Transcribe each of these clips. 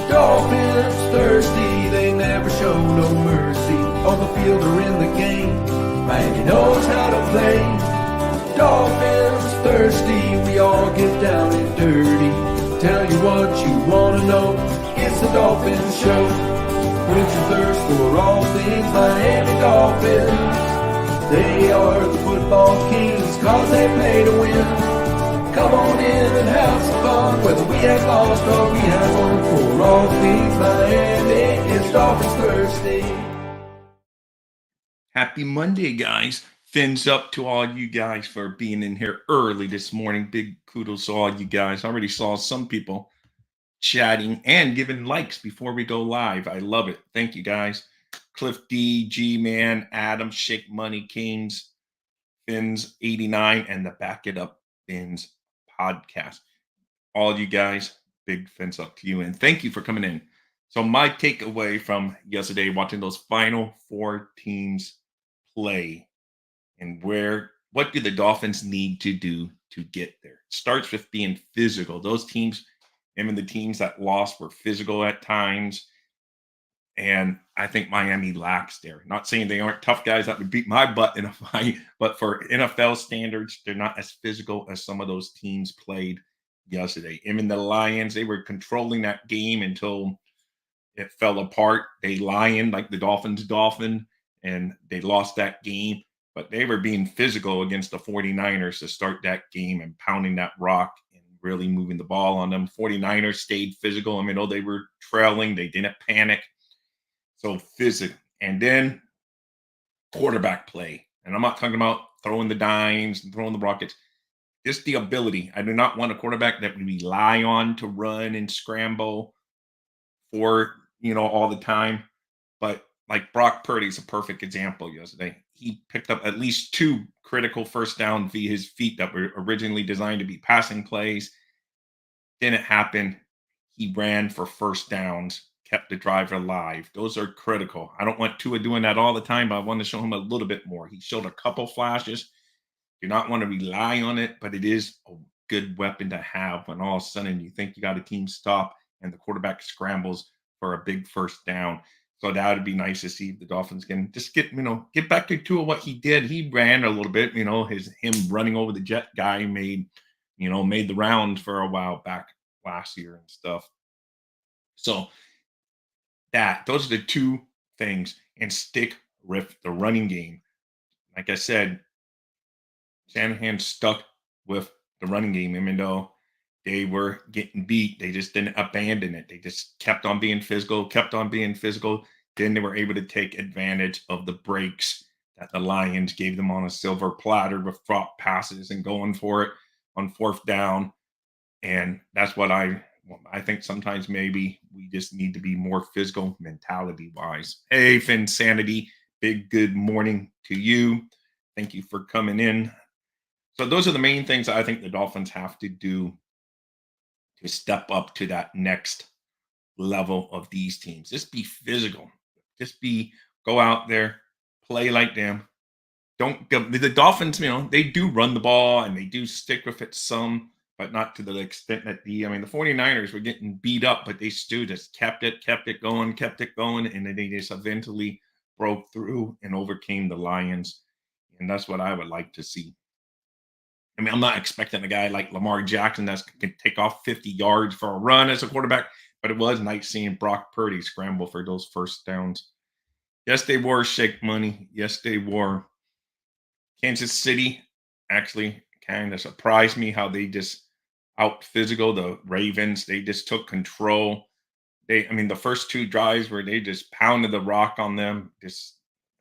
Dolphins thirsty, they never show no mercy. On the field or in the game, Miami knows how to play. Dolphins thirsty, we all get down and dirty. Tell you what you wanna know, it's the Dolphins Show. Quench your thirst for all things Miami Dolphins. They are the football kings, cause they play to win. Come on in and have some fun, whether we have lost or we have won. For all things Miami, it's Dolphins Thursday. Happy Monday, guys. Fins up to all you guys for being in here early this morning. Big kudos to all you guys. I already saw some people chatting and giving likes before we go live. I love it. Thank you, guys. Cliff D, G-Man, Adam, Shake Money, Kings, Fins 89, and the Back It Up Fins podcast. All you guys, big fins up to you, and thank you for coming in. So my takeaway from yesterday, watching those final four teams play, and what do the Dolphins need to do to get there? It starts with being physical. Those teams, even the teams that lost, were physical at times. And I think Miami lacks there. Not saying they aren't tough guys that would beat my butt in a fight, but for NFL standards, they're not as physical as some of those teams played yesterday. Even the Lions, they were controlling that game until it fell apart. They lion like the Dolphins dolphin, and they lost that game. But they were being physical against the 49ers to start that game and pounding that rock and really moving the ball on them. 49ers stayed physical. I mean, they were trailing. They didn't panic. So physical. And then quarterback play. And I'm not talking about throwing the dimes and throwing the rockets. Just the ability. I do not want a quarterback that we rely on to run and scramble for, all the time. But like Brock Purdy's a perfect example yesterday. He picked up at least two critical first down via his feet that were originally designed to be passing plays. Didn't happen. He ran for first downs, kept the drive alive. Those are critical. I don't want Tua doing that all the time, but I want to show him a little bit more. He showed a couple flashes. Do not want to rely on it, but it is a good weapon to have when all of a sudden you think you got a team stop and the quarterback scrambles for a big first down. So that would be nice to see if the Dolphins can just get back to Tua what he did. He ran a little bit, him running over the jet guy made the rounds for a while back last year and stuff. So those are the two things, and stick with the running game. Like I said, Shanahan stuck with the running game, even though they were getting beat. They just didn't abandon it. They just kept on being physical. Then they were able to take advantage of the breaks that the Lions gave them on a silver platter with drop passes and going for it on fourth down. And that's what I think sometimes maybe we just need to be more physical mentality-wise. Hey, Finsanity, big good morning to you. Thank you for coming in. So those are the main things I think the Dolphins have to do to step up to that next level of these teams. Just be physical. Go out there, play like them. The Dolphins, they do run the ball and they do stick with it some, but not to the extent that the 49ers were getting beat up, but they still just kept it going, and then they just eventually broke through and overcame the Lions. And that's what I would like to see. I'm not expecting a guy like Lamar Jackson that can take off 50 yards for a run as a quarterback, but it was nice seeing Brock Purdy scramble for those first downs. Yes, they were Shake Money. Yes, they were. Kansas City actually kind of surprised me how they just out physical the Ravens. They just took control. The first two drives where they just pounded the rock on them,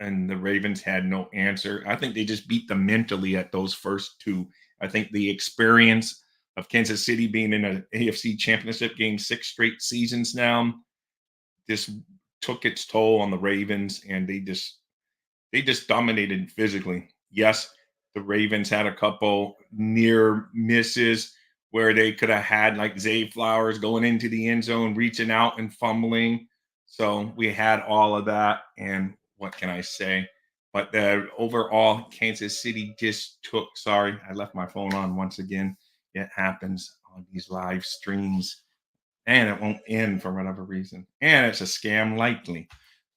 and the Ravens had no answer. I think they just beat them mentally at those first two. I think the experience of Kansas City being in an AFC championship game 6 straight seasons now, this took its toll on the Ravens, and they just dominated physically. Yes, the Ravens had a couple near misses where they could have had like Zay Flowers going into the end zone, reaching out and fumbling. So we had all of that, and what can I say? But the overall, Kansas City just took. Sorry, I left my phone on once again. It happens on these live streams. and it won't end for whatever reason. And it's a scam likely.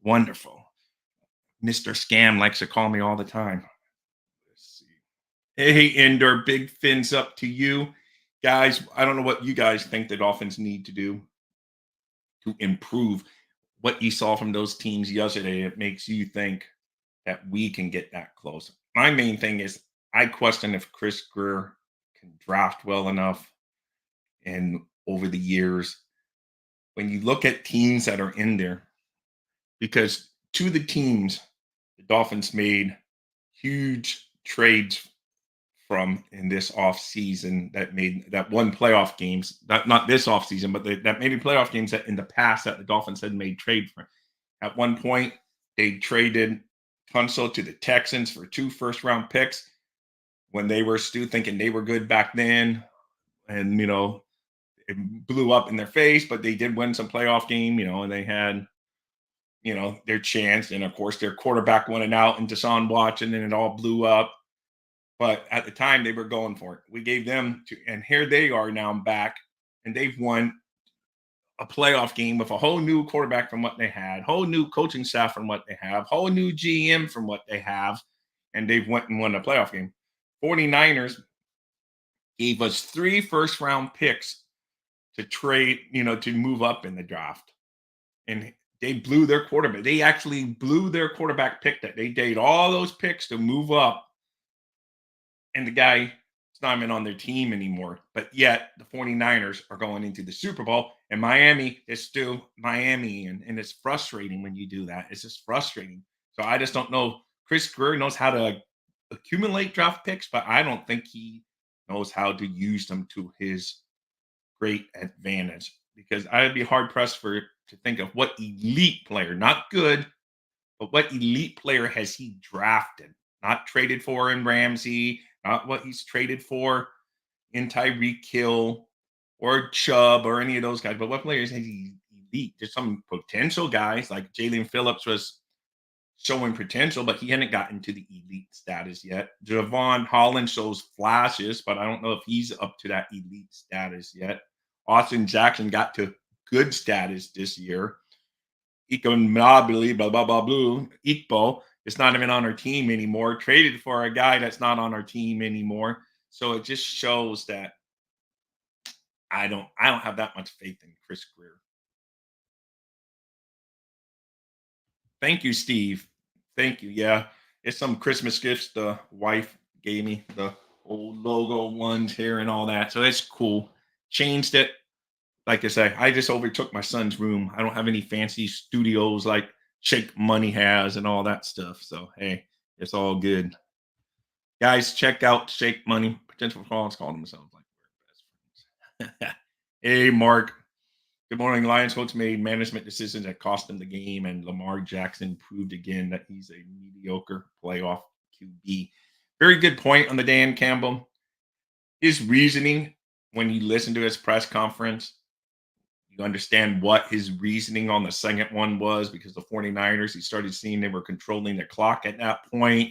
Wonderful. Mr. Scam likes to call me all the time. Let's see. Hey, Ender, big fins up to you. Guys, I don't know what you guys think the Dolphins need to do to improve what you saw from those teams yesterday. It makes you think that we can get that close. My main thing is I question if Chris Grier can draft well enough and over the years. When you look at teams that are in there, because to the teams the Dolphins made huge trades from in this offseason that made that won playoff games, not this offseason, but that maybe playoff games that in the past that the Dolphins had made trade for. At one point, they traded Tunsil to the Texans for 2 first-round picks when they were still thinking they were good back then. And, it blew up in their face, but they did win some playoff game, and they had, their chance. And of course, their quarterback went out and Deshaun Watson, and it all blew up. But at the time, they were going for it. We gave them to, and here they are now back, and they've won a playoff game with a whole new quarterback from what they had, whole new coaching staff from what they have, whole new GM from what they have, and they've went and won a playoff game. 49ers gave us 3 first-round picks to trade, to move up in the draft. And they blew their quarterback. They actually blew their quarterback pick that they did all those picks to move up. And the guy is not even on their team anymore. But yet the 49ers are going into the Super Bowl, and Miami is still Miami. And it's frustrating when you do that. It's just frustrating. So I just don't know. Chris Grier knows how to accumulate draft picks, but I don't think he knows how to use them to his great advantage, because I would be hard pressed to think of what elite player, not good, but what elite player has he drafted, not traded for in Ramsey, not what he's traded for in Tyreek Hill or Chubb or any of those guys, but what players has he elite? There's some potential guys like Jalen Phillips was showing potential, but he hadn't gotten to the elite status yet. Javon Holland shows flashes, but I don't know if he's up to that elite status yet. Austin Jackson got to good status this year. Iko Mobili, blah, blah, blah, blue. Ikpo is not even on our team anymore. Traded for a guy that's not on our team anymore. So it just shows that I don't have that much faith in Chris Grier. Thank you, Steve. Thank you. Yeah, it's some Christmas gifts the wife gave me, the old logo ones here and all that. So it's cool. Changed it. Like I say, I just overtook my son's room. I don't have any fancy studios like Shake Money has and all that stuff. So hey, it's all good. Guys, check out Shake Money. Potential calls call themselves like we're best friends. Hey, Mark. Good morning. Lions coach made management decisions that cost him the game, and Lamar Jackson proved again that he's a mediocre playoff QB. Very good point on the Dan Campbell. His reasoning, when you listen to his press conference, you understand what his reasoning on the second one was, because the 49ers, he started seeing they were controlling the clock at that point,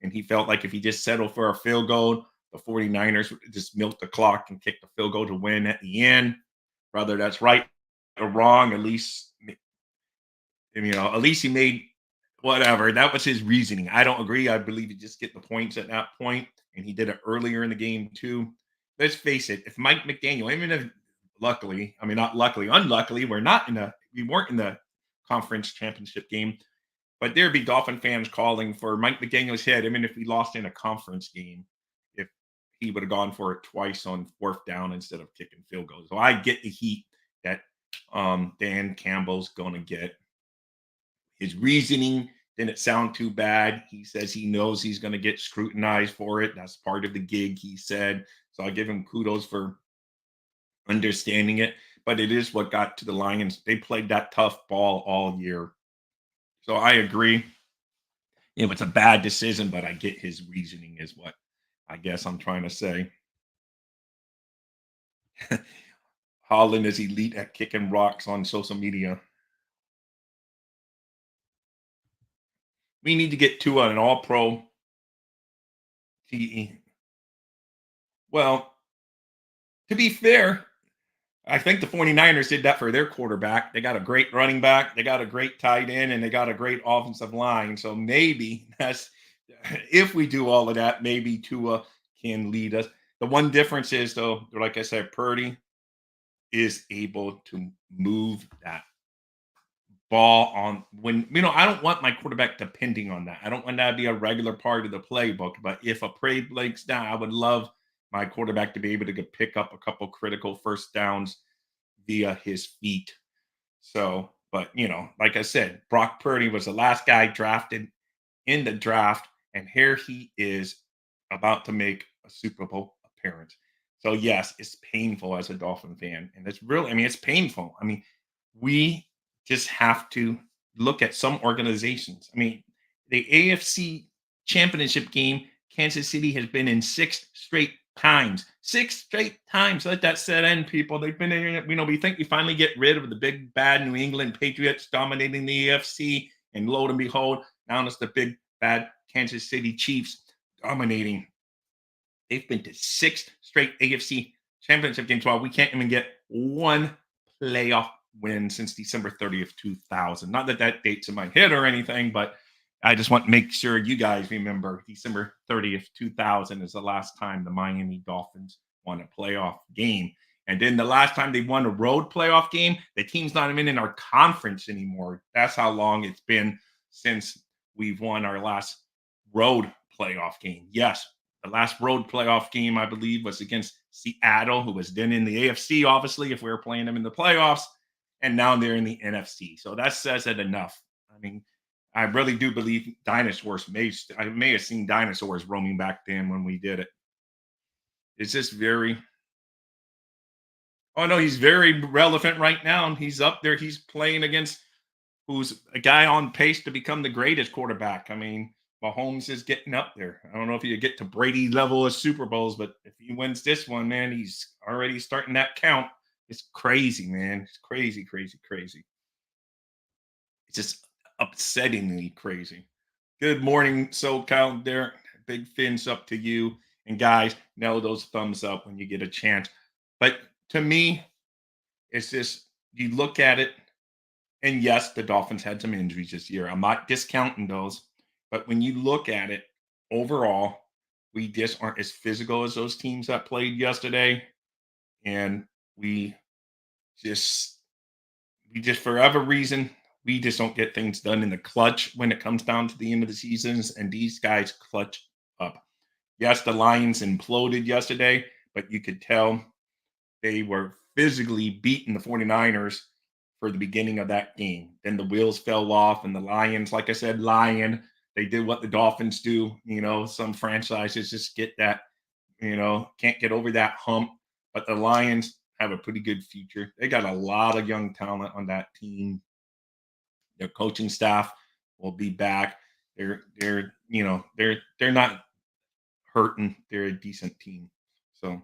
and he felt like if he just settled for a field goal, the 49ers would just milk the clock and kick the field goal to win at the end. Whether that's right or wrong, at least he made whatever. That was his reasoning. I don't agree. I believe he just get the points at that point, and he did it earlier in the game too. Let's face it, if Mike McDaniel, even if luckily, I mean not luckily, unluckily, we weren't in the conference championship game, but there'd be Dolphin fans calling for Mike McDaniel's head, even if we lost in a conference game, if he would have gone for it twice on 4th down instead of kicking field goals. So I get the heat that Dan Campbell's going to get. His reasoning didn't sound too bad. He says he knows he's going to get scrutinized for it. That's part of the gig, he said. So I give him kudos for understanding it. But it is what got to the Lions. They played that tough ball all year. So I agree. It was a bad decision, but I get his reasoning is what I guess I'm trying to say. Holland is elite at kicking rocks on social media. We need to get to an all-pro TE. Well, to be fair, I think the 49ers did that for their quarterback. They got a great running back, they got a great tight end, and they got a great offensive line. So maybe that's if we do all of that, maybe Tua can lead us. The one difference is though, like I said, Purdy is able to move that ball on when I don't want my quarterback depending on that. I don't want that to be a regular part of the playbook. But if a play breaks down, I would love my quarterback to be able to pick up a couple critical first downs via his feet. So, but like I said, Brock Purdy was the last guy drafted in the draft, and here he is about to make a Super Bowl appearance. So yes, it's painful as a Dolphin fan, and it's really, it's painful. We just have to look at some organizations. The AFC Championship game, Kansas City has been in 6 straight times. 6 straight times. Let that set in, people. They've been in. We think we finally get rid of the big bad New England Patriots dominating the AFC, and lo and behold, now it's the big bad Kansas City Chiefs dominating. They've been to 6 straight AFC Championship games while we can't even get one playoff win since December 30th, 2000. Not that that date's in my head or anything, but I just want to make sure you guys remember December 30th, 2000 is the last time the Miami Dolphins won a playoff game. And then the last time they won a road playoff game, the team's not even in our conference anymore. That's how long it's been since we've won our last road playoff game. Yes, the last road playoff game, I believe, was against Seattle, who was then in the AFC, obviously, if we were playing them in the playoffs. And now they're in the NFC. So that says it enough. I really do believe dinosaurs I may have seen dinosaurs roaming back then when we did it. It's just very. Oh no, he's very relevant right now. He's up there. He's playing against who's a guy on pace to become the greatest quarterback. Mahomes is getting up there. I don't know if you get to Brady level of Super Bowls, but if he wins this one, man, he's already starting that count. It's crazy, man. It's crazy, crazy, crazy. It's just upsettingly crazy. Good morning, SoCal. Derek. Big fins up to you. And guys, nail those thumbs up when you get a chance. But to me, it's just you look at it, and yes, the Dolphins had some injuries this year. I'm not discounting those. But when you look at it overall, we just aren't as physical as those teams that played yesterday. And we just, for whatever reason, we just don't get things done in the clutch when it comes down to the end of the seasons. And these guys clutch up. Yes, the Lions imploded yesterday, but you could tell they were physically beating the 49ers for the beginning of that game. Then the wheels fell off, and the Lions, like I said, they did what the Dolphins do. Some franchises just get that, can't get over that hump. But the Lions have a pretty good future. They got a lot of young talent on that team. Their coaching staff will be back. They're not hurting. They're a decent team. So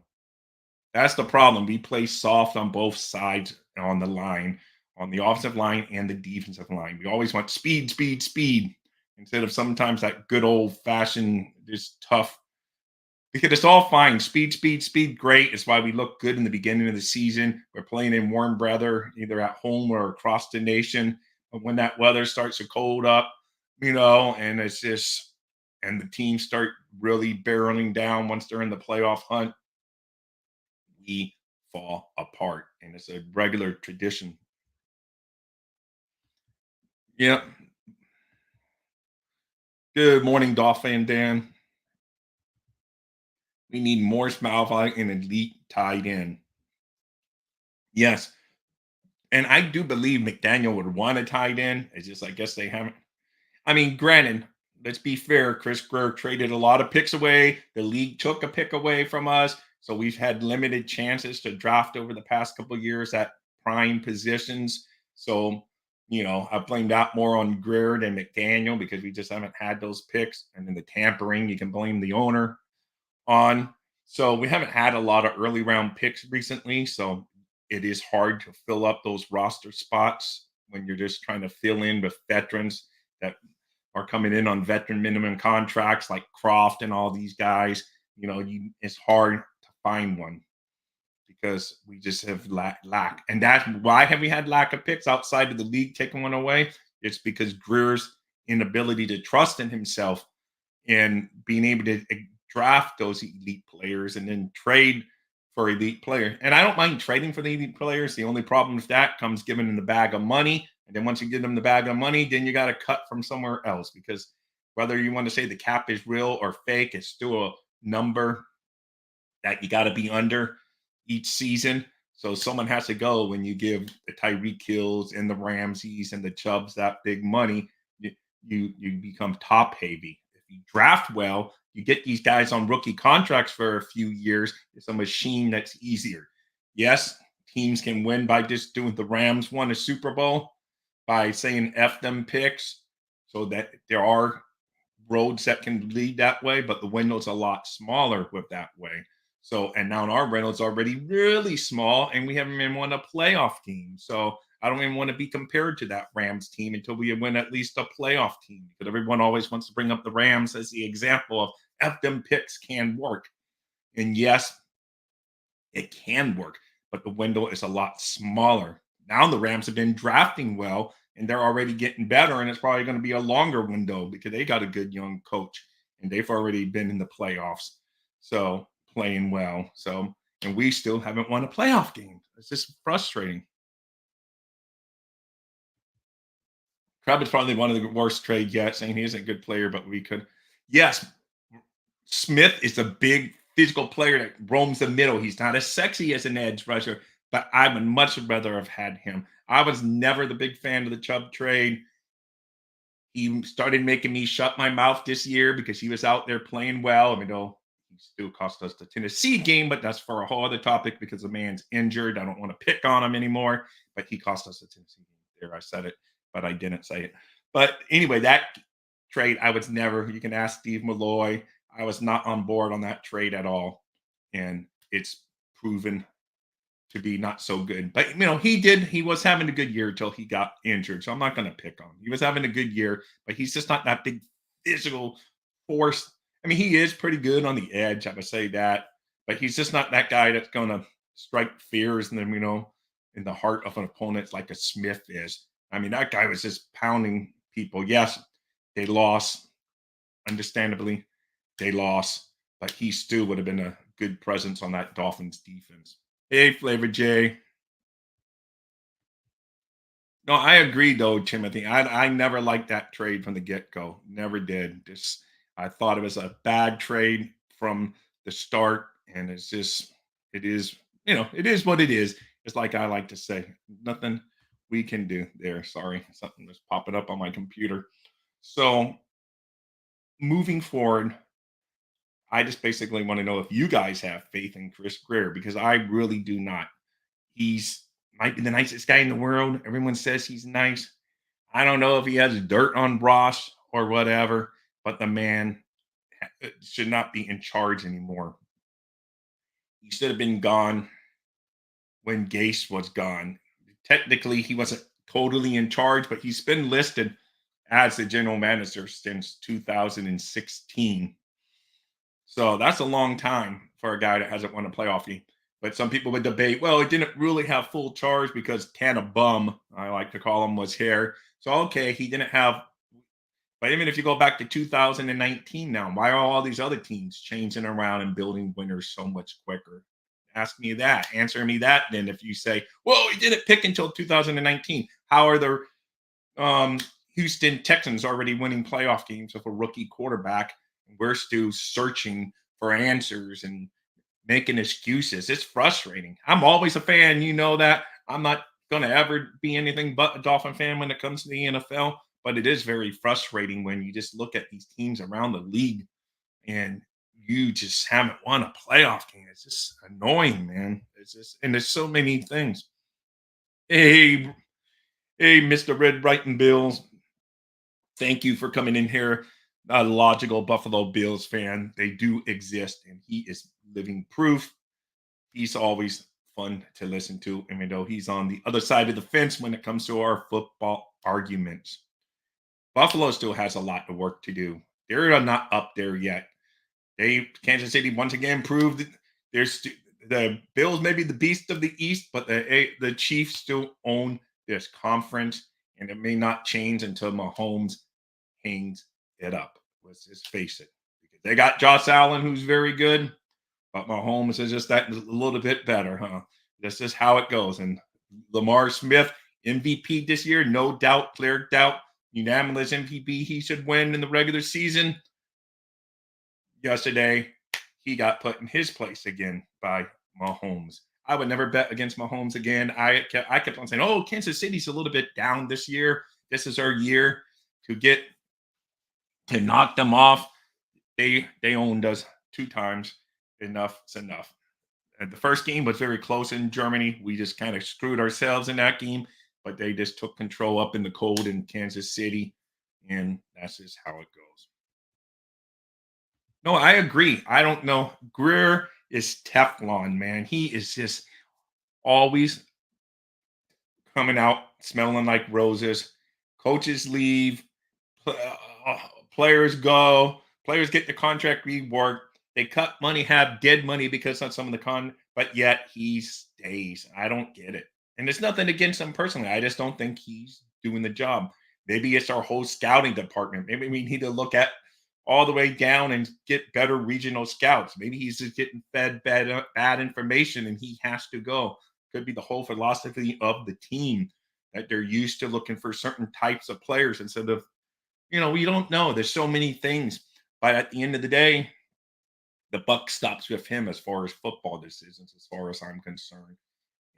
that's the problem. We play soft on both sides on the line, on the offensive line and the defensive line. We always want speed, speed, speed, instead of sometimes that good old fashioned, just tough. Because it's all fine. Speed, speed, speed, great. It's why we look good in the beginning of the season. We're playing in warm weather, either at home or across the nation. But when that weather starts to cold up, and it's just, and the teams start really barreling down once they're in the playoff hunt, we fall apart. And it's a regular tradition. Yep. Good morning, Dolphin Dan. We need Morris Malvi and elite tight end. Yes. And I do believe McDaniel would want a tight end. It's just, I guess they haven't. Granted, let's be fair. Chris Grier traded a lot of picks away. The league took a pick away from us. So we've had limited chances to draft over the past couple of years at prime positions. So, I blame that more on Grier than McDaniel because we just haven't had those picks. And then the tampering, you can blame the owner on. So we haven't had a lot of early round picks recently. So it is hard to fill up those roster spots when you're just trying to fill in with veterans that are coming in on veteran minimum contracts like Croft and all these guys. It's hard to find one because we just have lack. And that's why have we had lack of picks outside of the league taking one away? It's because Grier's inability to trust in himself and being able to draft those elite players and then trade for elite players. And I don't mind trading for the elite players. The only problem with that comes giving them the bag of money. And then once you give them the bag of money, then you got to cut from somewhere else because whether you want to say the cap is real or fake, it's still a number that you got to be under each season. So someone has to go when you give the Tyreek Hills and the Ramseys and the Chubbs that big money. You become top heavy. If you draft well, you get these guys on rookie contracts for a few years. It's a machine that's easier. Yes, teams can win by just doing the Rams won a Super Bowl by saying F them picks, so that there are roads that can lead that way, but the window's a lot smaller with that way. So, and now our Reynolds already really small, and we haven't even won a playoff game. So, I don't even want to be compared to that Rams team until we win at least a playoff team because everyone always wants to bring up the Rams as the example of F them picks can work. And yes, it can work, but the window is a lot smaller. Now the Rams have been drafting well and they're already getting better, and it's probably going to be a longer window because they got a good young coach and they've already been in the playoffs. So playing well. So, and we still haven't won a playoff game. It's just frustrating. Crab is probably one of the worst trade yet, saying he isn't a good player, but we could. Yes, Smith is a big physical player that roams the middle. He's not as sexy as an edge rusher, but I would much rather have had him. I was never the big fan of the Chubb trade. He started making me shut my mouth this year because he was out there playing well. I mean, though he still cost us the Tennessee game, but that's for a whole other topic because the man's injured. I don't want to pick on him anymore, but he cost us the Tennessee game. There, I said it, but I didn't say it. But anyway, that trade, I was never, you can ask Steve Malloy. I was not on board on that trade at all. And it's proven to be not so good. But he was having a good year until he got injured. So I'm not going to pick on him. He was having a good year, but he's just not that big physical force. I mean, he is pretty good on the edge, I would say that, but he's just not that guy that's going to strike fears and then, in the heart of an opponent like a Smith is. I mean, that guy was just pounding people. Yes, they lost. Understandably, they lost, but he still would have been a good presence on that Dolphins defense. Hey, Flavor J. No, I agree though, Timothy. I never liked that trade from the get-go. Never did. Just I thought it was a bad trade from the start, and it is, it is what it is. It's like I like to say, nothing we can do there. Sorry, something was popping up on my computer. So moving forward, I just basically want to know if you guys have faith in Chris Grier because I really do not. He's might be the nicest guy in the world. Everyone says he's nice. I don't know if he has dirt on Ross or whatever, but the man should not be in charge anymore. He should have been gone when Gase was gone. Technically, he wasn't totally in charge, but he's been listed as the general manager since 2016. So that's a long time for a guy that hasn't won a playoff game. But some people would debate, well, it didn't really have full charge because Tana Bum, I like to call him, was here. So, okay, he didn't have. But even if you go back to 2019 now, why are all these other teams changing around and building winners so much quicker? Ask me that. Answer me that then if you say, well, he didn't pick until 2019. How are the Houston Texans already winning playoff games with a rookie quarterback? We're still searching for answers and making excuses. It's frustrating. I'm always a fan. You know that. I'm not going to ever be anything but a Dolphin fan when it comes to the NFL. But it is very frustrating when you just look at these teams around the league and you just haven't won a playoff game. It's just annoying, man. It's just, and there's so many things. Hey, Mr. Red Brighton Bills. Thank you for coming in here. A logical Buffalo Bills fan. They do exist, and he is living proof. He's always fun to listen to, even though he's on the other side of the fence when it comes to our football arguments. Buffalo still has a lot of work to do. They're not up there yet. Kansas City once again proved the Bills may be the beast of the East, but the Chiefs still own this conference, and it may not change until Mahomes hangs it up. Let's just face it. They got Josh Allen, who's very good, but Mahomes is just that a little bit better, huh? This is how it goes. And Lamar Smith, MVP this year, no doubt, clear doubt, unanimous MVP. He should win in the regular season. Yesterday, he got put in his place again by Mahomes. I would never bet against Mahomes again. I kept on saying, "Oh, Kansas City's a little bit down this year. This is our year to knock them off." They owned us 2 times. Enough's enough. And the first game was very close in Germany. We just kind of screwed ourselves in that game, but they just took control up in the cold in Kansas City, and that's just how it goes. No, I agree. I don't know. Grier is Teflon, man. He is just always coming out smelling like roses. Coaches leave, players go, players get the contract reworked. They cut money, have dead money because of some of the but yet he stays. I don't get it. And it's nothing against him personally. I just don't think he's doing the job. Maybe it's our whole scouting department. Maybe we need to look at all the way down and get better regional scouts. Maybe he's just getting fed bad information and he has to go. Could be the whole philosophy of the team that they're used to looking for certain types of players instead of, we don't know. There's so many things. But at the end of the day, the buck stops with him as far as football decisions, as far as I'm concerned.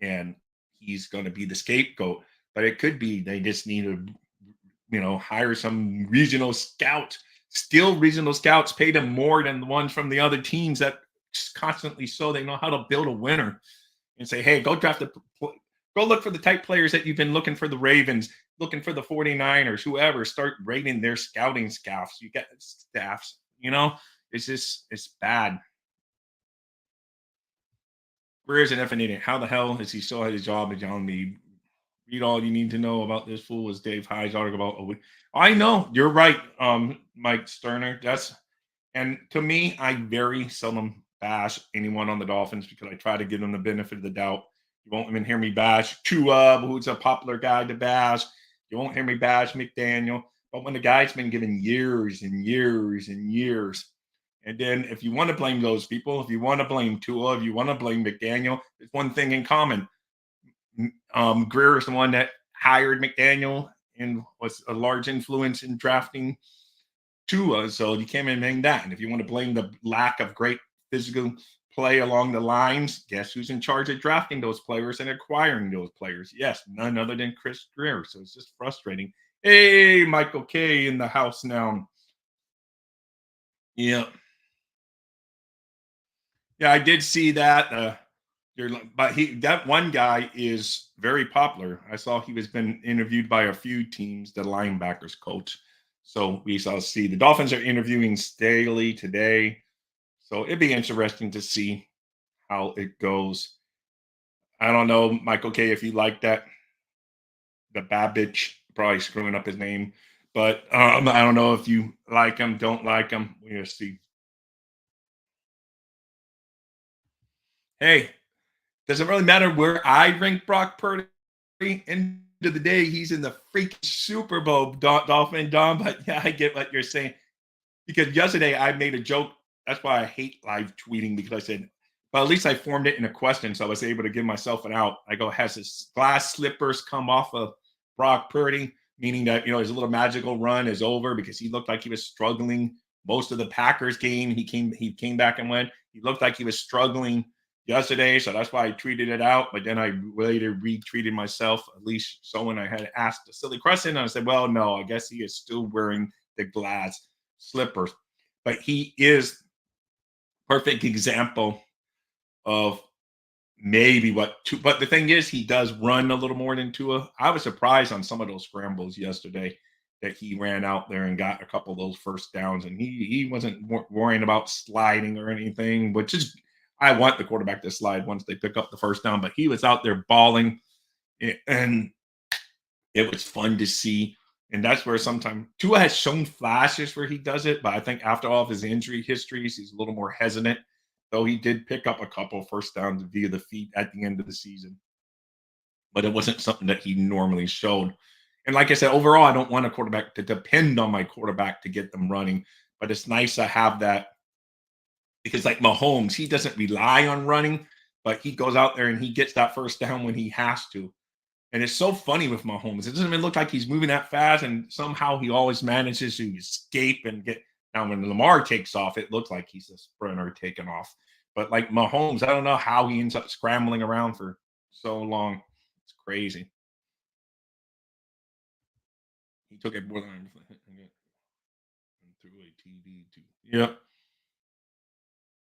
And he's going to be the scapegoat. But it could be they just need to, hire some regional scouts, steal regional scouts, pay them more than the ones from the other teams that constantly so they know how to build a winner and say, hey, go look for the type players that you've been looking for the Ravens, looking for the 49ers, whoever, start rating their scouting staffs. You get staffs, it's bad. Where is an effing idiot? How the hell is he still at his job at John Lee? Read all you need to know about this fool is Dave Hyde's article about. I know you're right, Mike Sterner. And to me, I very seldom bash anyone on the Dolphins because I try to give them the benefit of the doubt. You won't even hear me bash Chubb, who's a popular guy to bash. You won't hear me bash McDaniel. But when the guy's been given years and years and years, and then if you want to blame those people, if you want to blame Tua, if you want to blame McDaniel, there's one thing in common. Grier is the one that hired McDaniel and was a large influence in drafting Tua. So you can't even blame that. And if you want to blame the lack of great physical play along the lines, guess who's in charge of drafting those players and acquiring those players? Yes, none other than Chris Grier. So it's just frustrating. Hey, Michael K in the house now. Yeah. Yeah, I did see that. But that one guy is very popular. I saw he was been interviewed by a few teams, the linebackers coach. So we shall see. The Dolphins are interviewing Staley today. So it'd be interesting to see how it goes. I don't know, Michael K, if you like that. The Babbage, probably screwing up his name. But I don't know if you like him, don't like him. We'll see. Hey, doesn't really matter where I rank Brock Purdy. End of the day, he's in the freaking Super Bowl, Dolphin Dom. But yeah, I get what you're saying. Because yesterday I made a joke. That's why I hate live tweeting, because I said, well, at least I formed it in a question, so I was able to give myself an out. I go, has his glass slippers come off of Brock Purdy? Meaning that, his little magical run is over, because he looked like he was struggling most of the Packers game. He came back and went. He looked like he was struggling yesterday, so that's why I tweeted it out. But then I later retweeted myself, at least someone I had asked a silly question, and I said, well, no, I guess he is still wearing the glass slippers. But he is perfect example of maybe but the thing is, he does run a little more than Tua. I was surprised on some of those scrambles yesterday that he ran out there and got a couple of those first downs, and he wasn't worrying about sliding or anything, which is, I want the quarterback to slide once they pick up the first down, but he was out there balling, and it was fun to see. And that's where sometimes Tua has shown flashes where he does it, but I think after all of his injury histories, he's a little more hesitant. though he did pick up a couple first downs via the feet at the end of the season, but it wasn't something that he normally showed. And like I said, overall, I don't want a quarterback to depend on my quarterback to get them running, but it's nice to have that because, like Mahomes, he doesn't rely on running, but he goes out there and he gets that first down when he has to. And it's so funny with Mahomes. It doesn't even look like he's moving that fast, and somehow he always manages to escape and get. Now, when Lamar takes off, it looks like he's a sprinter taking off. But like Mahomes, I don't know how he ends up scrambling around for so long. It's crazy. He took it more than through a TD too. Yep.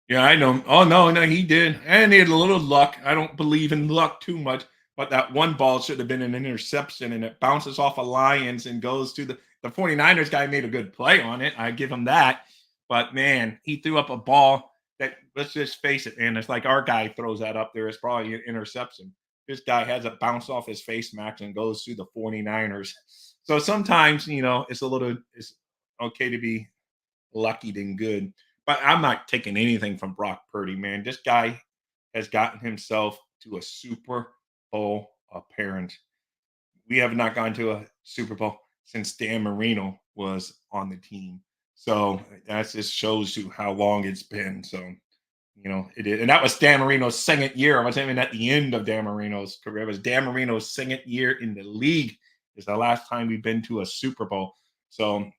Yeah, I know. Oh no, no, he did, and he had a little luck. I don't believe in luck too much, but that one ball should have been an interception, and it bounces off of Lions and goes to the 49ers guy made a good play on it. I give him that, but man, he threw up a ball that let's just face it, man. It's like our guy throws that up there. It's probably an interception. This guy has it bounce off his face mask and goes to the 49ers. So sometimes, it's okay to be lucky than good. But I'm not taking anything from Brock Purdy, man. This guy has gotten himself to a Super Bowl appearance. We have not gone to a Super Bowl since Dan Marino was on the team. So that just shows you how long it's been. So, it is. And that was Dan Marino's second year. I wasn't even at the end of Dan Marino's career. It was Dan Marino's second year in the league is the last time we've been to a Super Bowl. So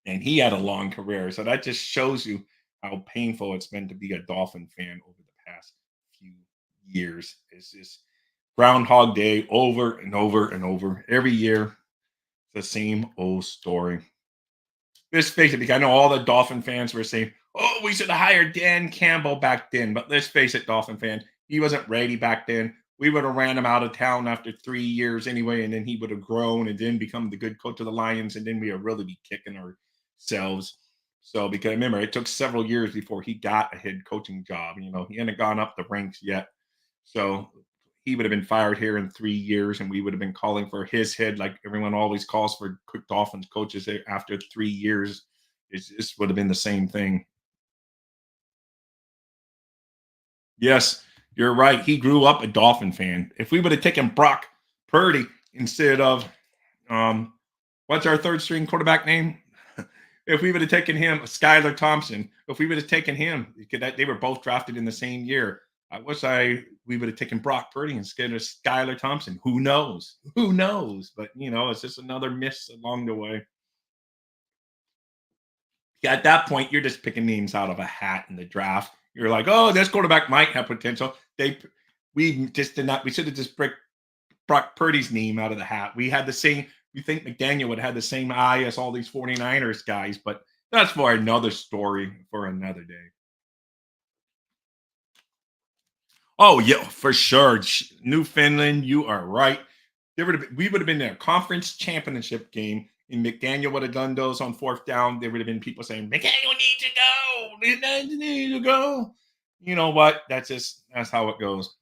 and he had a long career. So that just shows you how painful it's been to be a Dolphin fan over the past few years. It's just Groundhog Day over and over and over. Every year, the same old story. Let's face it, because I know all the Dolphin fans were saying, oh, we should have hired Dan Campbell back then. But let's face it, Dolphin fans, he wasn't ready back then. We would have ran him out of town after 3 years anyway, and then he would have grown and then become the good coach of the Lions, and then we would really be kicking ourselves. So, because remember, it took several years before he got a head coaching job. He hadn't gone up the ranks yet. So he would have been fired here in 3 years, and we would have been calling for his head like everyone always calls for quick Dolphins coaches after 3 years. This would have been the same thing. Yes, you're right. He grew up a Dolphin fan. If we would have taken Brock Purdy instead of what's our third string quarterback name? If we would have taken him, Skylar Thompson, if we would have taken him, they were both drafted in the same year. We would have taken Brock Purdy instead of Skylar Thompson. Who knows? Who knows? But it's just another miss along the way. Yeah, at that point, you're just picking names out of a hat in the draft. You're like, oh, this quarterback might have potential. We just did not. We should have just picked Brock Purdy's name out of the hat. We had the same. You think McDaniel would have had the same eye as all these 49ers guys, but that's for another story for another day. Oh yeah, for sure. Newfoundland, you are right. We would have been in a conference championship game, and McDaniel would have done those on fourth down. There would have been people saying, McDaniel needs to go. McDaniel needs to go. You know what? That's how it goes.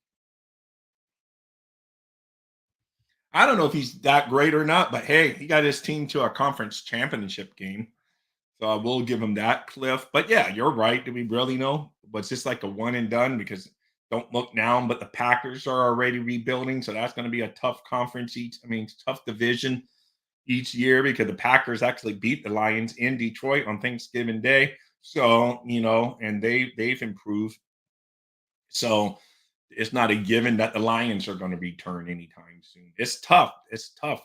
I don't know if he's that great or not, but hey, he got his team to a conference championship game. So I will give him that, Cliff. But yeah, you're right. Do we really know? Was this like a one and done? Because don't look now, but the Packers are already rebuilding. So that's going to be a tough conference tough division each year because the Packers actually beat the Lions in Detroit on Thanksgiving Day. So, and they've improved. So it's not a given that the Lions are going to return anytime soon. It's tough. It's tough.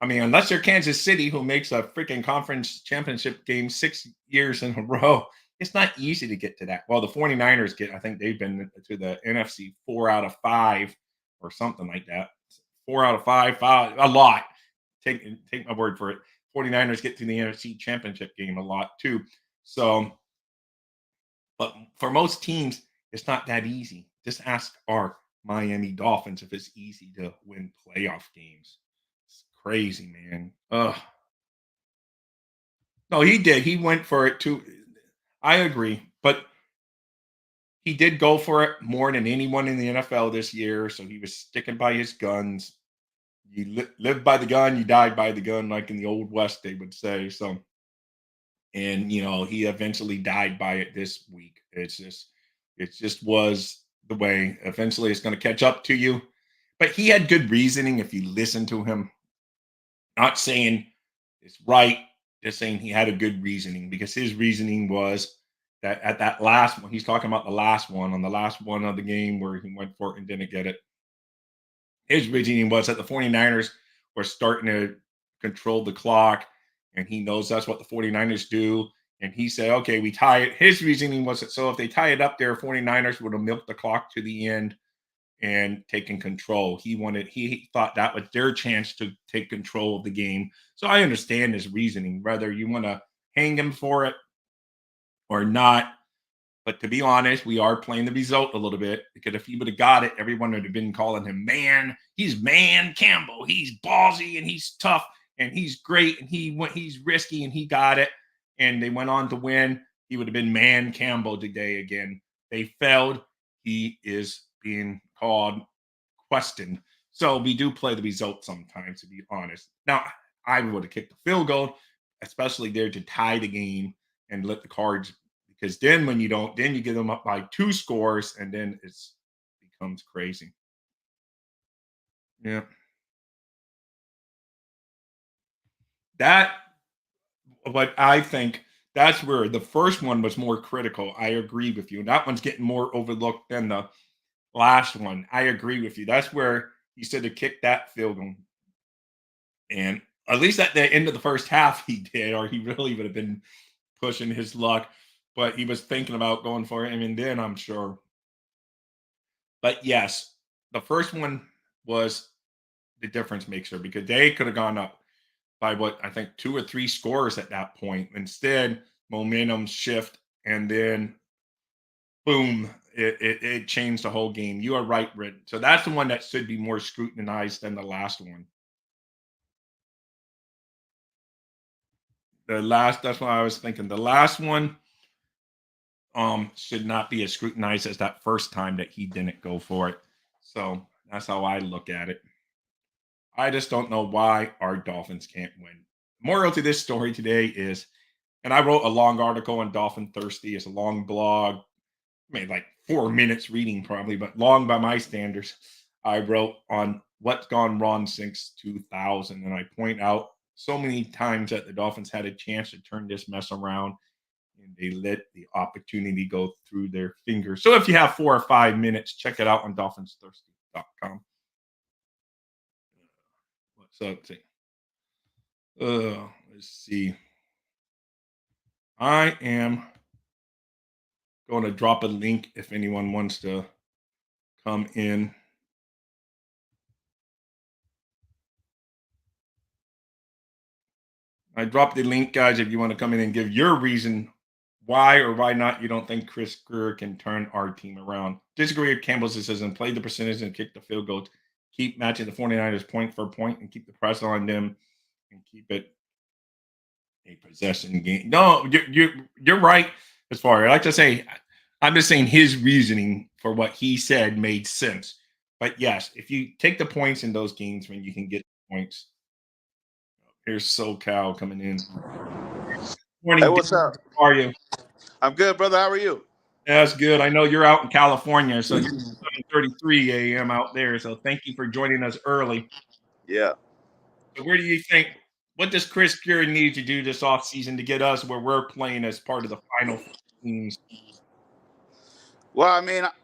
Unless you're Kansas City, who makes a freaking conference championship game 6 years in a row, it's not easy to get to that. Well, the 49ers I think they've been to the NFC 4 out of 5 or something like that. 4 out of 5, a lot. Take my word for it. 49ers get to the NFC championship game a lot too. So, but for most teams, it's not that easy. Just ask our Miami Dolphins if it's easy to win playoff games. It's crazy, man. Ugh. No, he did. He went for it too. I agree, but he did go for it more than anyone in the NFL this year. So he was sticking by his guns. You live by the gun, you died by the gun, like in the old West, they would say. So, and he eventually died by it this week. It's just It just was the way. Eventually, it's going to catch up to you. But he had good reasoning if you listen to him. Not saying it's right, just saying he had a good reasoning because his reasoning was that at that last one, he's talking about the last one, on the last one of the game where he went for it and didn't get it. His reasoning was that the 49ers were starting to control the clock, and he knows that's what the 49ers do. And he said, okay, we tie it. His reasoning was that so if they tie it up there, 49ers would have milked the clock to the end and taken control. He thought that was their chance to take control of the game. So I understand his reasoning, whether you want to hang him for it or not. But to be honest, we are playing the result a little bit because if he would have got it, everyone would have been calling him man. He's man Campbell. He's ballsy and he's tough and he's great and he's risky and he got it. And they went on to win. He would have been man Campbell today again. They failed. He is being called, questioned. So we do play the result sometimes, to be honest. Now, I would have kicked the field goal, especially there to tie the game and let the Cards, because then when you don't, then you get them up by 2 scores, and then it becomes crazy. Yeah. But I think that's where the first one was more critical. I agree with you. That one's getting more overlooked than the last one. I agree with you. That's where he should have kicked that field goal. And at least at the end of the first half, he did, or he really would have been pushing his luck. But he was thinking about going for it. I mean, then I'm sure. But yes, the first one was the difference maker because they could have gone up by what I think 2 or 3 scores at that point. Instead, momentum shift, and then boom, it changed the whole game. You are right, Britt. So that's the one that should be more scrutinized than the last one. That's what I was thinking. The last one should not be as scrutinized as that first time that he didn't go for it. So that's how I look at it. I just don't know why our Dolphins can't win. Moral to this story today is, and I wrote a long article on Dolphin Thirsty. It's a long blog, made like 4 minutes reading probably, but long by my standards. I wrote on what's gone wrong since 2000, and I point out so many times that the Dolphins had a chance to turn this mess around, and they let the opportunity go through their fingers. So if you have 4 or 5 minutes, check it out on dolphinsthirsty.com. What's up? Let's see. I am going to drop a link if anyone wants to come in. I dropped the link, guys, if you want to come in and give your reason why or why not you don't think Chris Grier can turn our team around. Disagree with Campbell's decision. Play the percentage and kick the field goals. Keep matching the 49ers point for point and keep the pressure on them and keep it a possession game. No, you're right. As far, I like to say, I'm just saying his reasoning for what he said made sense. But yes, if you take the points in those games when you can get points. Here's SoCal coming in. Morning. Hey, what's up? How are you? I'm good, brother. How are you? That's good. I know you're out in California, so you're 7:33 a.m. out there. So thank you for joining us early. Yeah. So where do you think? What does Chris Grier need to do this offseason to get us where we're playing as part of the final teams? Well,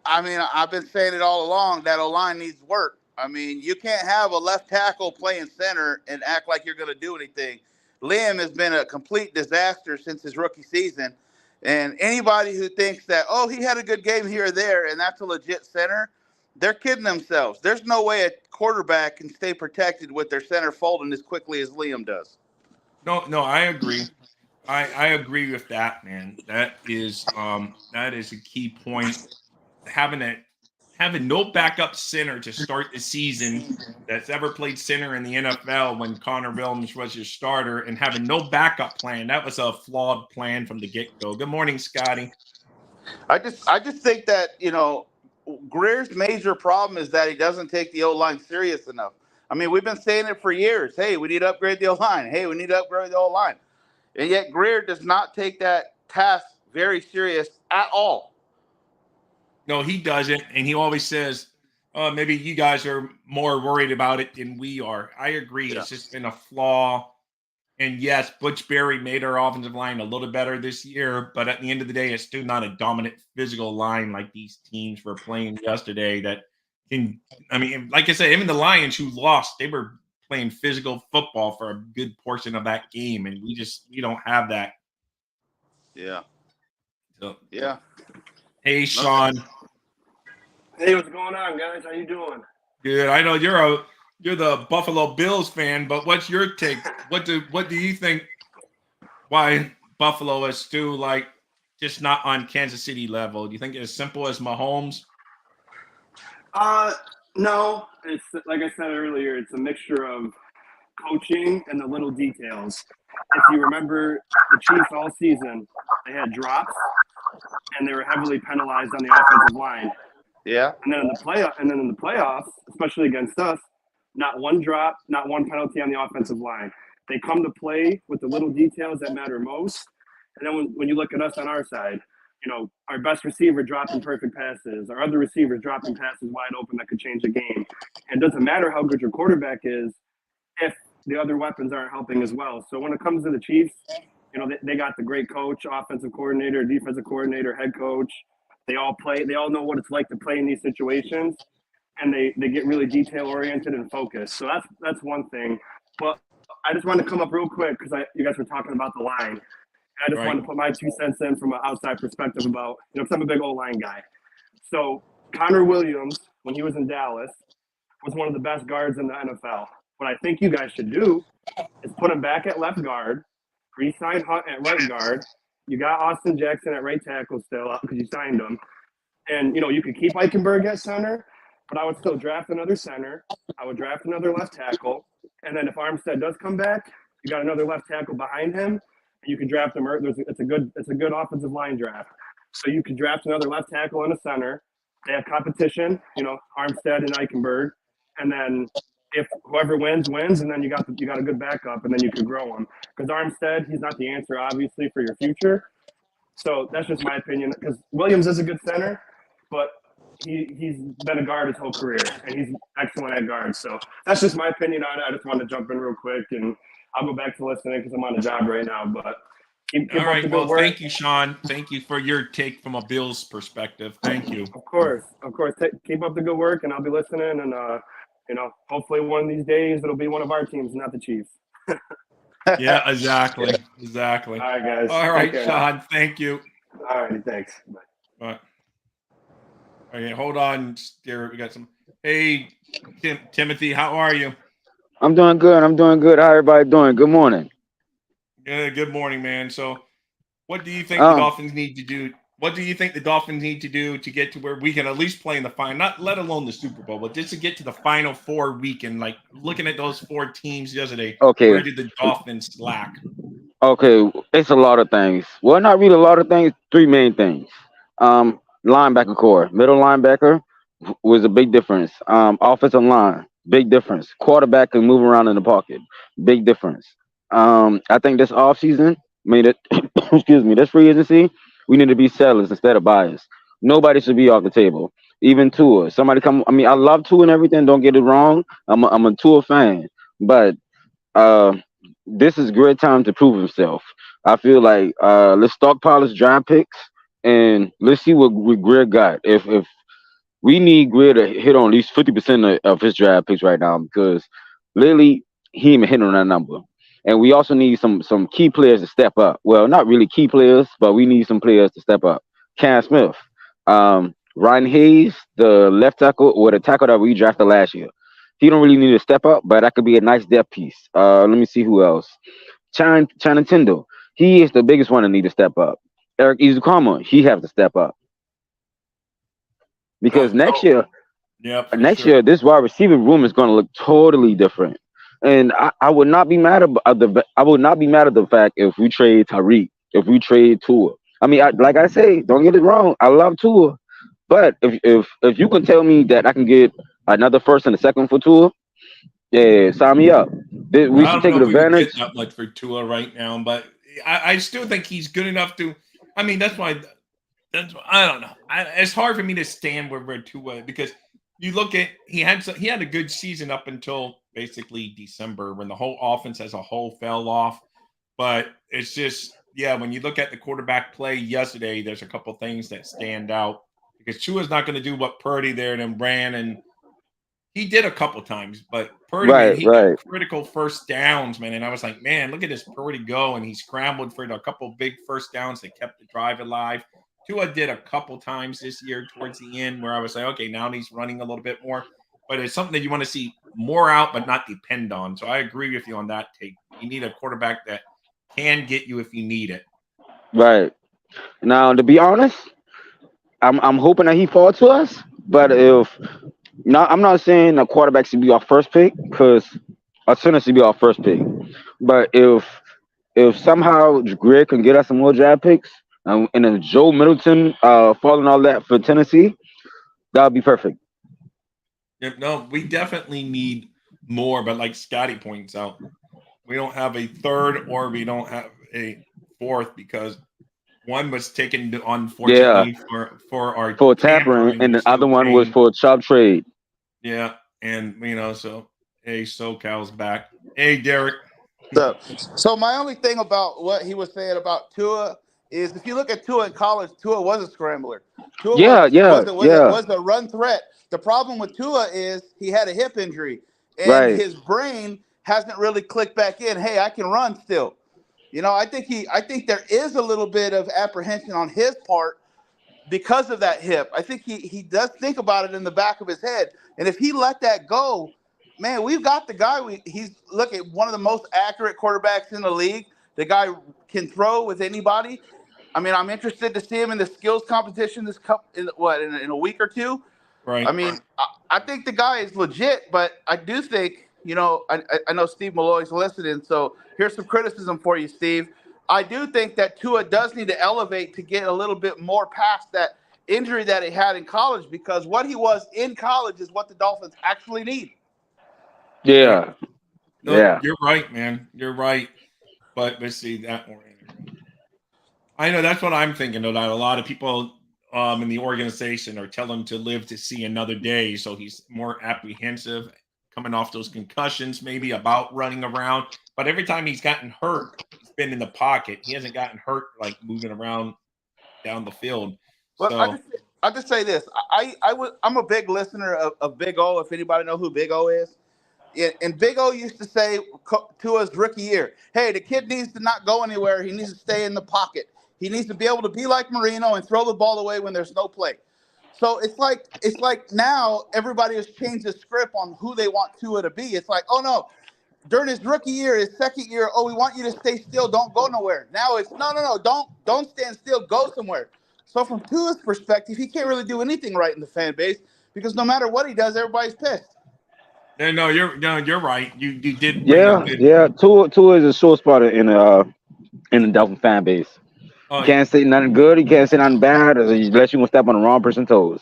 I've been saying it all along that O-line needs work. I mean, you can't have a left tackle playing center and act like you're going to do anything. Liam has been a complete disaster since his rookie season. And anybody who thinks that, oh, he had a good game here or there, and that's a legit center, they're kidding themselves. There's no way a quarterback can stay protected with their center folding as quickly as Liam does. No, I agree. I agree with that, man. That is a key point. Having no backup center to start the season that's ever played center in the NFL when Connor Williams was your starter, and having no backup plan, that was a flawed plan from the get-go. Good morning, Scotty. I just think that, Grier's major problem is that he doesn't take the O-line serious enough. I mean, we've been saying it for years. Hey, we need to upgrade the O-line. Hey, we need to upgrade the O-line. And yet Grier does not take that task very serious at all. No, he doesn't, and he always says, maybe you guys are more worried about it than we are." I agree. Yeah. It's just been a flaw. And yes, Butch Berry made our offensive line a little better this year, but at the end of the day, it's still not a dominant physical line like these teams were playing yesterday that can, I mean, like I said, even the Lions who lost, they were playing physical football for a good portion of that game, and we don't have that. Yeah. So, Yeah. hey, No, Sean. Hey, what's going on, guys? How you doing? Good. I know you're the Buffalo Bills fan, but what's your take? What do you think? Why Buffalo is still like just not on Kansas City level? Do you think it's as simple as Mahomes? No, it's like I said earlier, it's a mixture of coaching and the little details. If you remember the Chiefs all season, they had drops and they were heavily penalized on the offensive line. yeah. And then in the playoffs, especially against us, not one drop, not one penalty on the offensive line. They come to play with the little details that matter most. And then when you look at us on our side, our best receiver dropping perfect passes, our other receivers dropping passes wide open that could change the game. And it doesn't matter how good your quarterback is if the other weapons aren't helping as well. So when it comes to the Chiefs, they got the great coach, offensive coordinator, defensive coordinator, head coach. They all know what it's like to play in these situations, and they get really detail oriented and focused. So that's one thing. But I just wanted to come up real quick because you guys were talking about the line. I just Right. wanted to put my 2 cents in from an outside perspective about, because I'm a big O-line guy. So Connor Williams, when he was in Dallas, was one of the best guards in the NFL. What I think you guys should do is put him back at left guard, re-sign Hunt at right guard. You got Austin Jackson at right tackle still because you signed him. And, you could keep Eichenberg at center, but I would still draft another center. I would draft another left tackle. And then if Armstead does come back, you got another left tackle behind him. You can draft him. It's a good offensive line draft. So you could draft another left tackle and a center. They have competition, Armstead and Eichenberg. And then if whoever wins, and then you got a good backup, and then you could grow him. Because Armstead, he's not the answer, obviously, for your future. So that's just my opinion. Because Williams is a good center, but he's been a guard his whole career, and he's excellent at guard. So that's just my opinion on it. I just wanted to jump in real quick, and I'll go back to listening because I'm on a job right now. But keep All up right. the Well, good work. thank you, Sean. Thank you for your take from a Bills perspective. Thank you. Of course. Keep up the good work, and I'll be listening. And hopefully one of these days it'll be one of our teams, not the Chiefs. Yeah, exactly. Exactly. All right, guys. All right, Take care now. Sean. Thank you. All right, thanks. Bye. Okay, hold on, Garrett. We got some. Hey, Timothy, how are you? I'm doing good. I'm doing good. How everybody doing? Good morning. Good morning, man. So, what do you think the Um, Dolphins need to do? What do you think the Dolphins need to do to get to where we can at least play in the final, not let alone the Super Bowl, but just to get to the Final Four weekend? Like looking at those four teams yesterday, where okay. did the Dolphins lack? Okay. It's a lot of things. Well, not really a lot of things. Three main things. Linebacker core, middle linebacker was a big difference. Offensive line, big difference. Quarterback can move around in the pocket, big difference. I think this offseason, made it, excuse me, this free agency, we need to be sellers instead of buyers. Nobody should be off the table. Even Tua. Somebody come. I mean, I love Tua and everything. Don't get it wrong. I'm a Tua fan, but uh, this is great time to prove himself. I feel like let's stockpile his draft picks and let's see what Greer got. If we need Greer to hit on at least 50% of his draft picks right now because literally he ain't hitting on that number. And we also need some key players to step up. Well, not really key players, but we need some players to step up. Cam Smith, Ryan Hayes, the left tackle or the tackle that we drafted last year. He don't really need to step up, but that could be a nice depth piece. Let me see who else. China Tindo. He is the biggest one that need to step up. Eric Izukama, he has to step up because Yep, for next sure. year this wide receiving room is going to look totally different. And I would not be mad about I would not be mad at the fact if we trade Tariq, if we trade Tua. I mean, like I say, don't get it wrong. I love Tua, but if you can tell me that I can get another first and a second for Tua, yeah, sign me up. We I should don't take know if we would advantage. get that much for Tua right now, but I still think he's good enough to. I mean, that's why I don't know. It's hard for me to stand where Tua because you look at he had a good season up until basically December when the whole offense as a whole fell off. But it's just when you look at the quarterback play yesterday, there's a couple things that stand out because Tua's not going to do what Purdy there and ran and he did a couple times, but Purdy, man, Right, he got right. critical first downs, man. And I was like, man, look at this Purdy go. And he scrambled for a couple big first downs that kept the drive alive. Tua did a couple times this year towards the end where I was like, okay, now he's running a little bit more. But it's something that you want to see more out, but not depend on. So I agree with you on that take. You need a quarterback that can get you if you need it. Right. Now, to be honest, I'm hoping that he falls to us. But if not, I'm not saying the quarterback should be our first pick because our center should be our first pick. But if somehow Grier can get us some more draft picks, and then Joe Middleton falling all that for Tennessee, that would be perfect. No, we definitely need more. But like Scotty points out, we don't have a third or we don't have a fourth because one was taken Yeah, unfortunately for our for tampering, tampering. and We're the still other one was paying. for Chubb trade. Yeah, and so hey, SoCal's back. Hey, Derek. So my only thing about what he was saying about Tua is if you look at Tua in college, Tua was a scrambler. Tua Yeah, was yeah, was a, was a, yeah. was a run threat. The problem with Tua is he had a hip injury and Right. his brain hasn't really clicked back in. Hey, I can run still. I think there is a little bit of apprehension on his part because of that hip. I think he does think about it in the back of his head. And if he let that go, man, we've got the guy. He's look at one of the most accurate quarterbacks in the league. The guy can throw with anybody. I mean, I'm interested to see him in the skills competition in a week or two. I Right. mean, I think the guy is legit, but I do think, I know Steve Malloy's listening, so here's some criticism for you, Steve. I do think that Tua does need to elevate to get a little bit more past that injury that he had in college because what he was in college is what the Dolphins actually need. Yeah. Yeah, No, yeah, you're right, man. You're right. But let's see that more. I know that's what I'm thinking about. A lot of people in the organization are telling him to live to see another day, so he's more apprehensive, coming off those concussions, maybe about running around. But every time he's gotten hurt, he's been in the pocket. He hasn't gotten hurt like moving around down the field. Well, So I just say this. I'm a big listener of Big O. If anybody know who Big O is, and Big O used to say to us rookie year, hey, the kid needs to not go anywhere. He needs to stay in the pocket. He needs to be able to be like Marino and throw the ball away when there's no play. So it's like now everybody has changed the script on who they want Tua to be. It's like, oh no, during his rookie year, his second year, oh, we want you to stay still, don't go nowhere. Now it's no, don't stand still, go somewhere. So from Tua's perspective, he can't really do anything right in the fan base because no matter what he does, everybody's pissed. no, you're right. You did bring a yeah, good. yeah. Tua is a sore spotter in the Dolphin fan base. You Oh, can't say nothing good. You can't say nothing bad, unless you want to step on the wrong person's toes.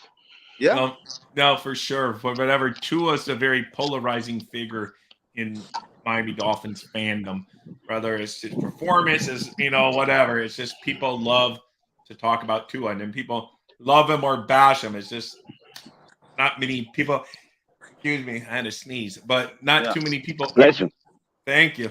Yeah, no, for sure. For whatever, Tua's a very polarizing figure in Miami Dolphins fandom. Whether it's his performance, as whatever. It's just people love to talk about Tua, and then people love him or bash him. It's just not many people. Excuse me, I had to sneeze, but not yeah, too many people. Bless you. Thank you.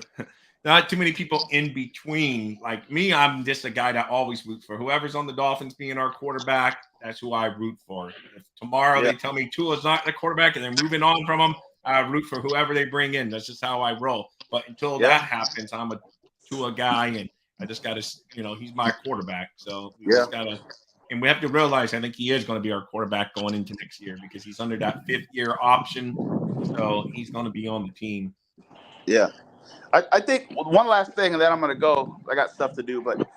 Not too many people in between. Like me, I'm just a guy that always roots for whoever's on the Dolphins being our quarterback. That's who I root for. If tomorrow yeah, they tell me Tua's not the quarterback and they're moving on from him, I root for whoever they bring in. That's just how I roll. But until that yeah, happens, I'm a Tua guy, and I just got to, he's my quarterback. So we yeah, just got to, and we have to realize I think he is going to be our quarterback going into next year because he's under that 5th-year option. So he's going to be on the team. yeah. I think one last thing, and then I'm going to go. I got stuff to do. But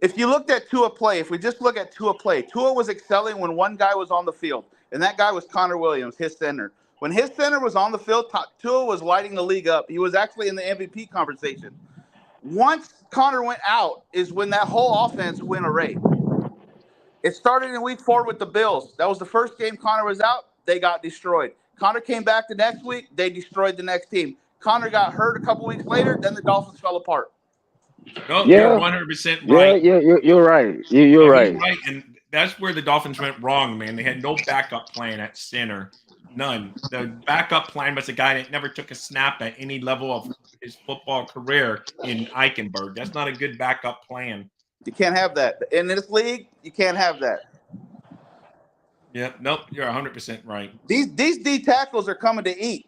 if you looked at Tua play, if we just look at Tua play, Tua was excelling when one guy was on the field, and that guy was Connor Williams, his center. When his center was on the field, Tua was lighting the league up. He was actually in the MVP conversation. Once Connor went out is when that whole offense went array. It started in week 4 with the Bills. That was the first game Connor was out. They got destroyed. Connor came back the next week. They destroyed the next team. Connor got hurt a couple weeks later. Then the Dolphins fell apart. No, you're Yeah, 100% yeah, right. yeah. You're right. You're No, he's right. right. And that's where the Dolphins went wrong, man. They had no backup plan at center. None. The backup plan was a guy that never took a snap at any level of his football career in Eichenberg. That's not a good backup plan. You can't have that. In this league, you can't have that. Yeah, nope, you're 100% right. These D tackles are coming to eat.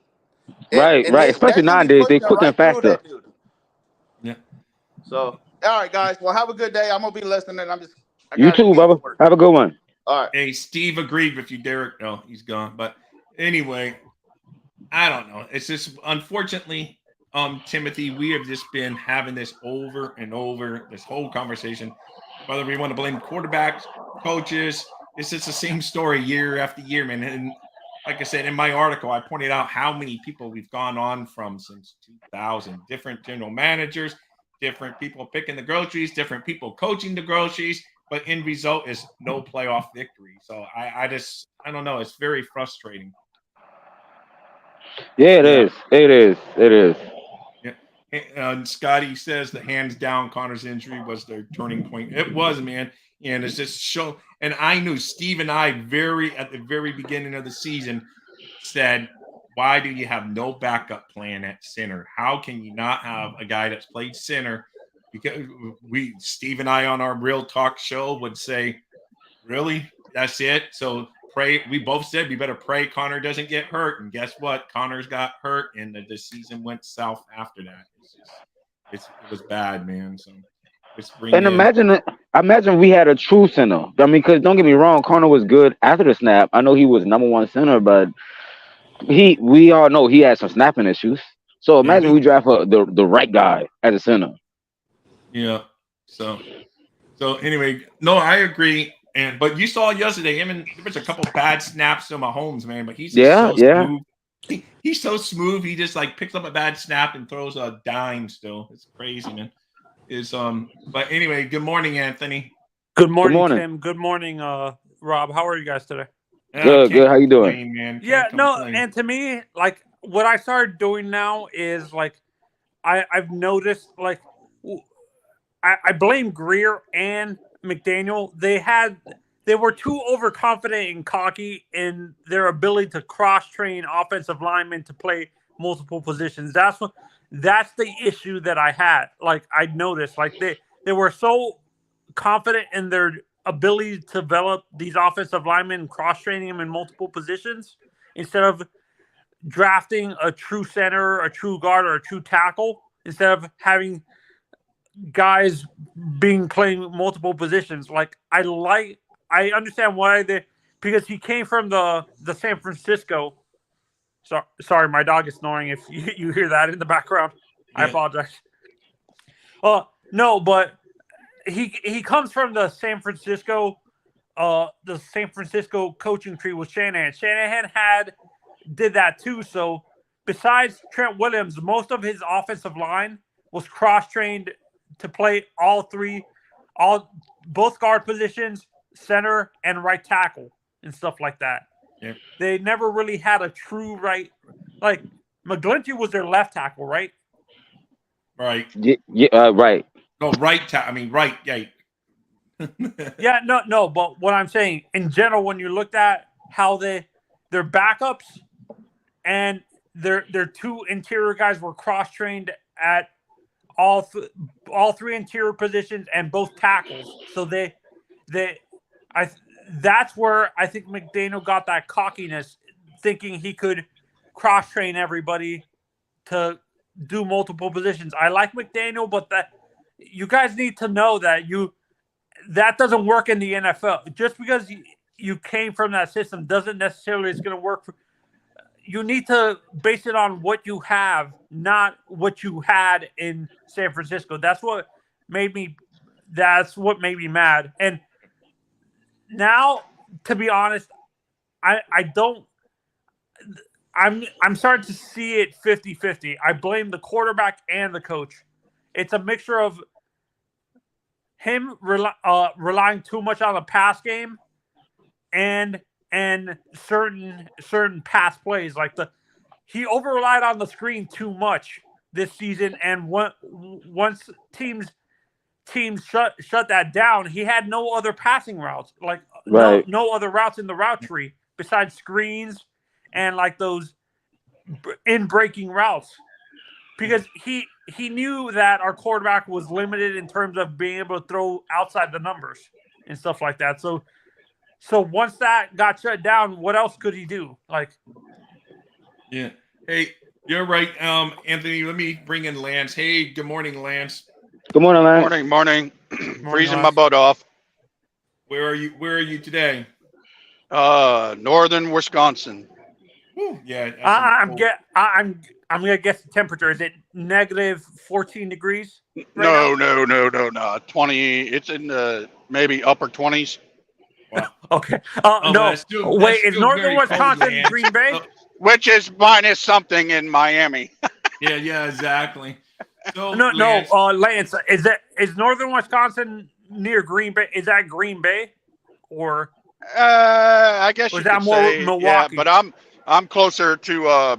Right. Especially nowadays, they quick and faster. Yeah. So, all right, guys. Well, have a good day. I'm gonna be listening. You too, Bubba. Have a good one. All right. Hey, Steve agreed with you, Derek. No, he's gone. But anyway, I don't know. It's just unfortunately, Timothy, we have just been having this over and over, this whole conversation. Whether we want to blame quarterbacks, coaches, it's just the same story year after year, man. And like I said in my article, I pointed out how many people we've gone on from since 2000. Different general managers, different people picking the groceries, different people coaching the groceries. But end result is no playoff victory. So I don't know. It's very frustrating. Yeah, it is. Yeah. Scotty says that hands down, Connor's injury was their turning point. It was, man. And it's just show. And I knew Steve and I at the very beginning of the season said, why do you have no backup plan at center? How can you not have a guy that's played center? Because Steve and I on our Real Talk show would say, really? That's it? So pray. We both said we better pray Connor doesn't get hurt. And guess what? Connor's got hurt, and the season went south after that. It was bad, man. So imagine we had a true center. I mean, because don't get me wrong, Connor was good after the snap. I know he was number one center, but we all know he had some snapping issues. So imagine we draft the right guy as a center. Yeah. So anyway, no, I agree. But you saw yesterday, there was a couple bad snaps to Mahomes, man. But he's so smooth. He's so smooth. He just like picks up a bad snap and throws a dime. Still, it's crazy, man. But anyway, good morning, Anthony. Good morning, Tim. Good morning, Rob. How are you guys today? Good. How you doing? Man. And to me, like what I started doing now is like I've noticed like I blame Grier and McDaniel. They were too overconfident and cocky in their ability to cross-train offensive linemen to play multiple positions. That's the issue that I had. Like I noticed, like they were so confident in their ability to develop these offensive linemen and cross-training them in multiple positions instead of drafting a true center, a true guard, or a true tackle, instead of having guys playing multiple positions. Like I understand why because he came from the San Francisco. Sorry, my dog is snoring. If you hear that in the background, I apologize. No, but he comes from the San Francisco coaching tree with Shanahan. Shanahan did that too. So besides Trent Williams, most of his offensive line was cross-trained to play both guard positions, center and right tackle and stuff like that. Yeah. They never really had a true right. Like McGlinchey was their left tackle, right? Right. Yeah. Right. No, right. Right. Yeah. No. But what I'm saying in general, when you looked at how their backups and their two interior guys were cross-trained at all three interior positions and both tackles. So that's where I think McDaniel got that cockiness, thinking he could cross-train everybody to do multiple positions. I like McDaniel, but you guys need to know that that doesn't work in the NFL. Just because you came from that system doesn't necessarily it's going to work. You need to base it on what you have, not what you had in San Francisco. That's what made me mad. And now, to be honest, I'm starting to see it 50-50. I blame the quarterback and the coach. It's a mixture of him relying too much on the pass game and certain pass plays. Like he over relied on the screen too much this season, and once teams teams shut that down, he had no other passing routes, like Right. no other routes in the route tree besides screens and like those in breaking routes, because he knew that our quarterback was limited in terms of being able to throw outside the numbers and stuff like that. So once that got shut down, what else could he do? Like, yeah. Hey, you're right, Anthony. Let me bring in Lance. Hey, good morning, Lance. Good morning, Lance. Morning. Freezing my Lance. butt off. Where are you today? Northern Wisconsin. Whew, yeah. that's I'm cold. I'm gonna guess the temperature. Is it negative 14 degrees? No. 20. It's in the maybe upper 20s. Wow. Okay. Oh, No. that's still Wait, is very Northern cold, Wisconsin Lance. Green Bay? Oh, Which is minus something in Miami. yeah, exactly. So, No, Lance, Lance, is Northern Wisconsin near Green Bay? Is that Green Bay, or I guess was you that could more say, Milwaukee? yeah, but I'm closer to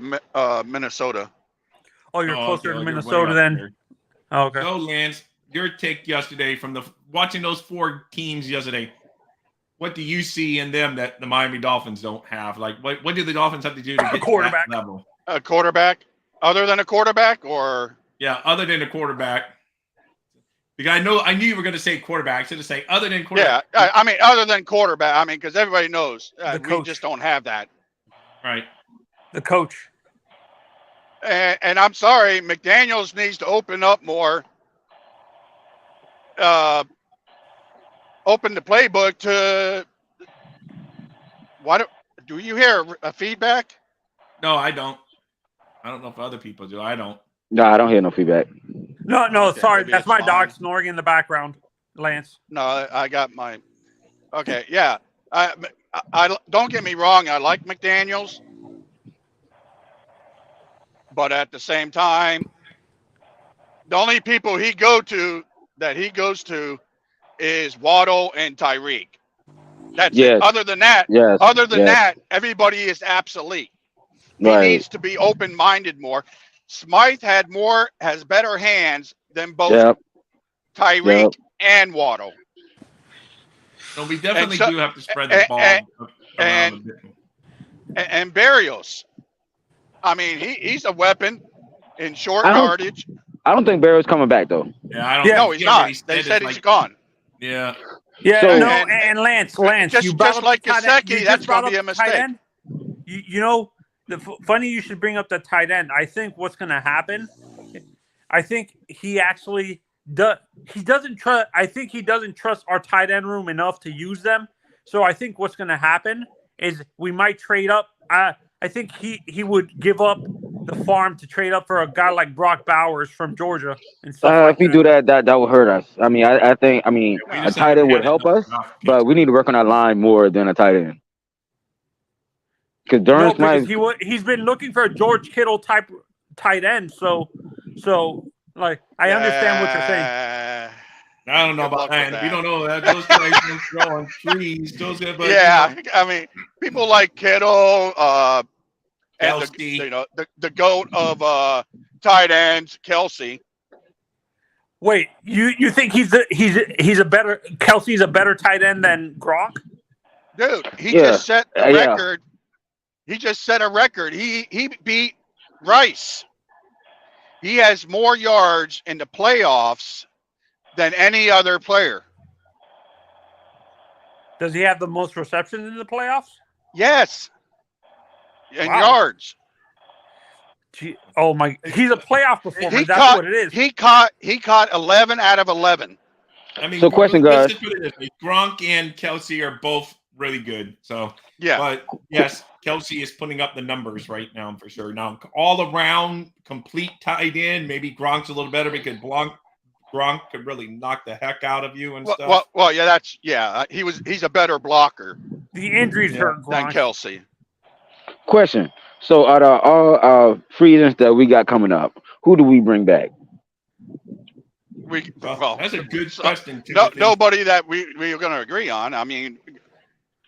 Minnesota. oh, you're oh, closer okay, to you're way Minnesota up then? there. Oh, okay. So, Lance, your take yesterday from watching those 4 teams yesterday. What do you see in them that the Miami Dolphins don't have? Like, what do the Dolphins have to do to get to Quarterback. that level? A quarterback, other than a quarterback, or Yeah, other than a quarterback. Because I knew you were going to say quarterback. So to say other than quarterback. yeah, I mean, other than quarterback. I mean, because everybody knows The we coach. just don't have that. Right. The coach. And I'm sorry, McDaniels needs to open up more. Open the playbook to. Do you hear a feedback? No, I don't. I don't know if other people do. I don't. No, I don't hear no feedback. No, Okay, sorry, maybe that's it's my mine. dog snoring in the background, Lance. No, I got my. Okay, yeah. I don't get me wrong. I like McDaniels, but at the same time, the only people he goes to is Waddle and Tyreek. That's Yes. it. Other than that, Yes. everybody is obsolete. He Right. needs to be open-minded more. Smythe has better hands than both Yep. Tyreek Yep. and Waddle. So we definitely so- do have to spread the ball around a bit. And Barrios. I mean, he's a weapon in short I don't- yardage. I don't think Barrow's coming back though. Yeah, I don't. Yeah. think No, he's he not. already They it's said he's like- gone. Yeah. Yeah, So- no, And- and Lance, just- you brought just up like the tight end. Gesicki, You just that's brought gonna be up a the tight mistake. end. You know, funny you should bring up the tight end. I think what's going to happen. I think he actually does. He doesn't trust. I think he doesn't trust our tight end room enough to use them. So I think what's going to happen is we might trade up. I think he would give up the farm to trade up for a guy like Brock Bowers from Georgia and stuff like If we that. do that would hurt us. I mean, I think We a just tight haven't end would had help enough us, draft picks. but we need to work on our line more than a tight end. Because No, Durham because Smythe, he's been looking for a George Kittle type tight end. So like I understand what you're saying. I don't know Good luck about with that. We that. don't know that. Those guys don't throw on trees. Those guys, but, Yeah, I mean, people like Kittle, and Kelsey. the goat of tight ends, Kelsey. Wait, you think he's a better Kelsey's a better tight end than Gronk? Dude, he Yeah. just set a Yeah. record. He just set a record. He beat Rice. He has more yards in the playoffs than any other player. Does he have the most receptions in the playoffs? Yes. And Wow. yards. Gee, oh my, he's a playoff performer. He That's caught, what it is. He caught 11 out of 11. I mean, So question, let's guys. just put it this way. Gronk and Kelsey are both really good. So, Yeah. but yes, Kelsey is putting up the numbers right now for sure. Now, all around, complete tight end. Maybe Gronk's a little better because Gronk could really knock the heck out of you and stuff. Well, yeah, he's a better blocker The injuries hurt than Gronk. Kelsey. question. So out of all our free agents that we got coming up, who do we bring back? That's a good question. Nobody that we're going to agree on. I mean,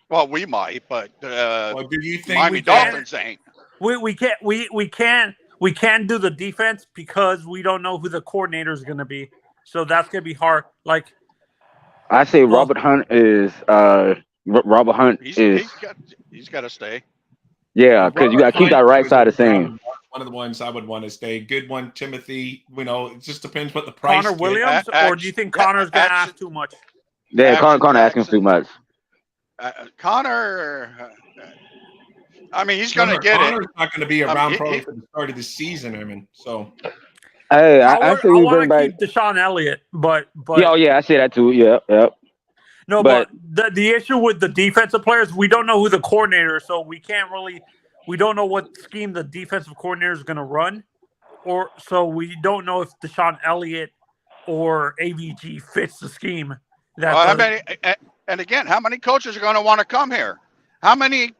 well, we might, but Well, do you think Miami we can? Dolphins ain't. We can't do the defense because we don't know who the coordinator is going to be. So that's gonna be hard. Like, I say well, Robert Hunt is Robert Hunt He's is he's got to stay. yeah, because you Robert got to keep Hunt that right was side the same. one of the ones I would want to stay. Good one, Timothy. You know, it just depends what the price. Connor get. Williams, or do you think Connor's gonna ask too much? Yeah, Action Connor asking Jackson. too much. Connor. I mean, he's going to get Connor's it. not going to be I mean, around probably for the start of the season. I mean, so Hey, I I say we want bring to back. keep Deshaun Elliott, but Yeah, oh yeah, I say that too. Yeah, yeah. no, but- but the issue with the defensive players, we don't know who the coordinator is, so we don't know what scheme the defensive coordinator is going to run, or so we don't know if Deshaun Elliott or AVG fits the scheme. And again, how many coaches are going to want to come here? How many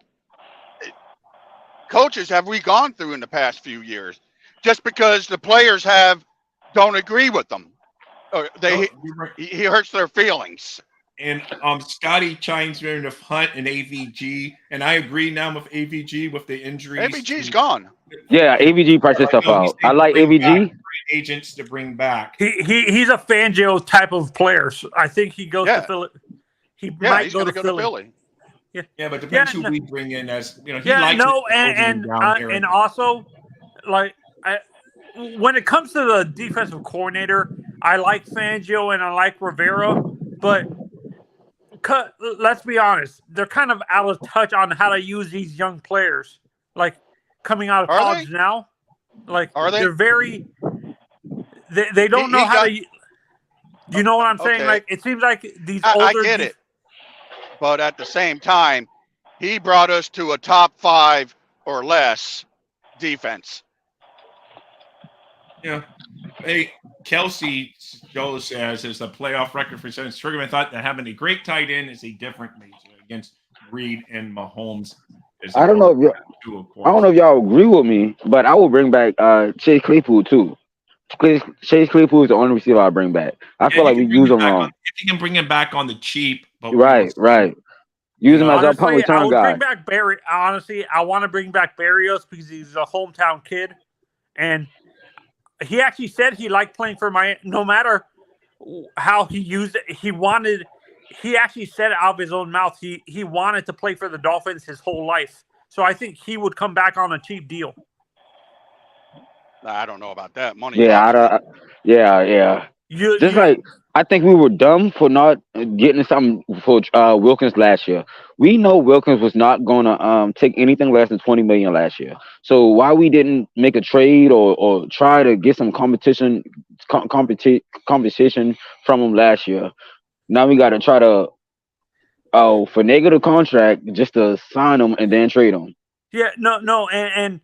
coaches have we gone through in the past few years? Just because the players don't agree with them, or he hurts their feelings. And Scotty chimes in with Hunt and AVG, and I agree now with AVG with the injuries. AVG's gone. Yeah, AVG priced himself out. I like AVG. Agents to bring back. He's a Fangio type of player. So I think he goes to Philly. He might he's go going to to Philly. Yeah, but depends who we bring in as he likes and also like when it comes to the defensive coordinator, I like Fangio and I like Rivera, but let's be honest, they're kind of out of touch on how to use these young players. Like coming out of college now, like they're very. They don't know how to. You know what I'm saying? Okay. Like it seems like these older. I get it, but at the same time, he brought us to a top 5 or less defense. Yeah. Hey, Kelsey Joe says is the playoff record for Senate Sugarman thought that having a great tight end is a different nature against Reed and Mahomes. I don't know if y'all agree with me, but I will bring back Chase Claypool too. Chase Claypool is the only receiver I bring back. I feel like we use him wrong. If you can bring him back on the cheap, but right. Use him as our punt return I would guy. bring back Barry. Honestly, I want to bring back Barrios because he's a hometown kid, and he actually said he liked playing for Miami. No matter how he used it, he actually said it out of his own mouth. He wanted to play for the Dolphins his whole life. So I think he would come back on a cheap deal. I don't know about that money. Yeah, like I think we were dumb for not getting something for Wilkins last year. We know Wilkins was not going to take anything less than $20 million last year. So why we didn't make a trade or try to get some competition from him last year? Now we got to try to finagle the contract just to sign him and then trade him. Yeah, no, and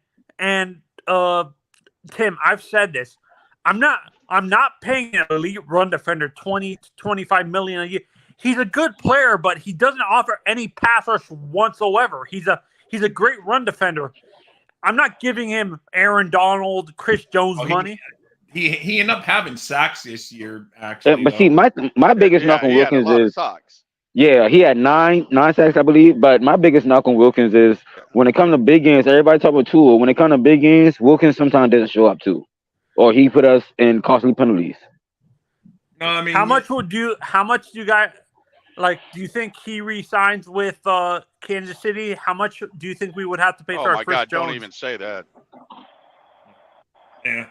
Tim, I've said this. I'm not paying an elite run defender $20 to $25 million a year. He's a good player, but he doesn't offer any pass rush whatsoever. He's a great run defender. I'm not giving him Aaron Donald, Chris Jones money. He ended up having sacks this year, actually. But see, my biggest knock on Wilkins is he had nine sacks, I believe. But my biggest knock on Wilkins is when it comes to big games, everybody talk about Tua. When it comes to big games, Wilkins sometimes doesn't show up too, or he put us in costly penalties. No, I mean, how much do you guys like? Do you think he re-signs with Kansas City? How much do you think we would have to pay for Chris Jones? Oh my God! Don't even say that. Yeah.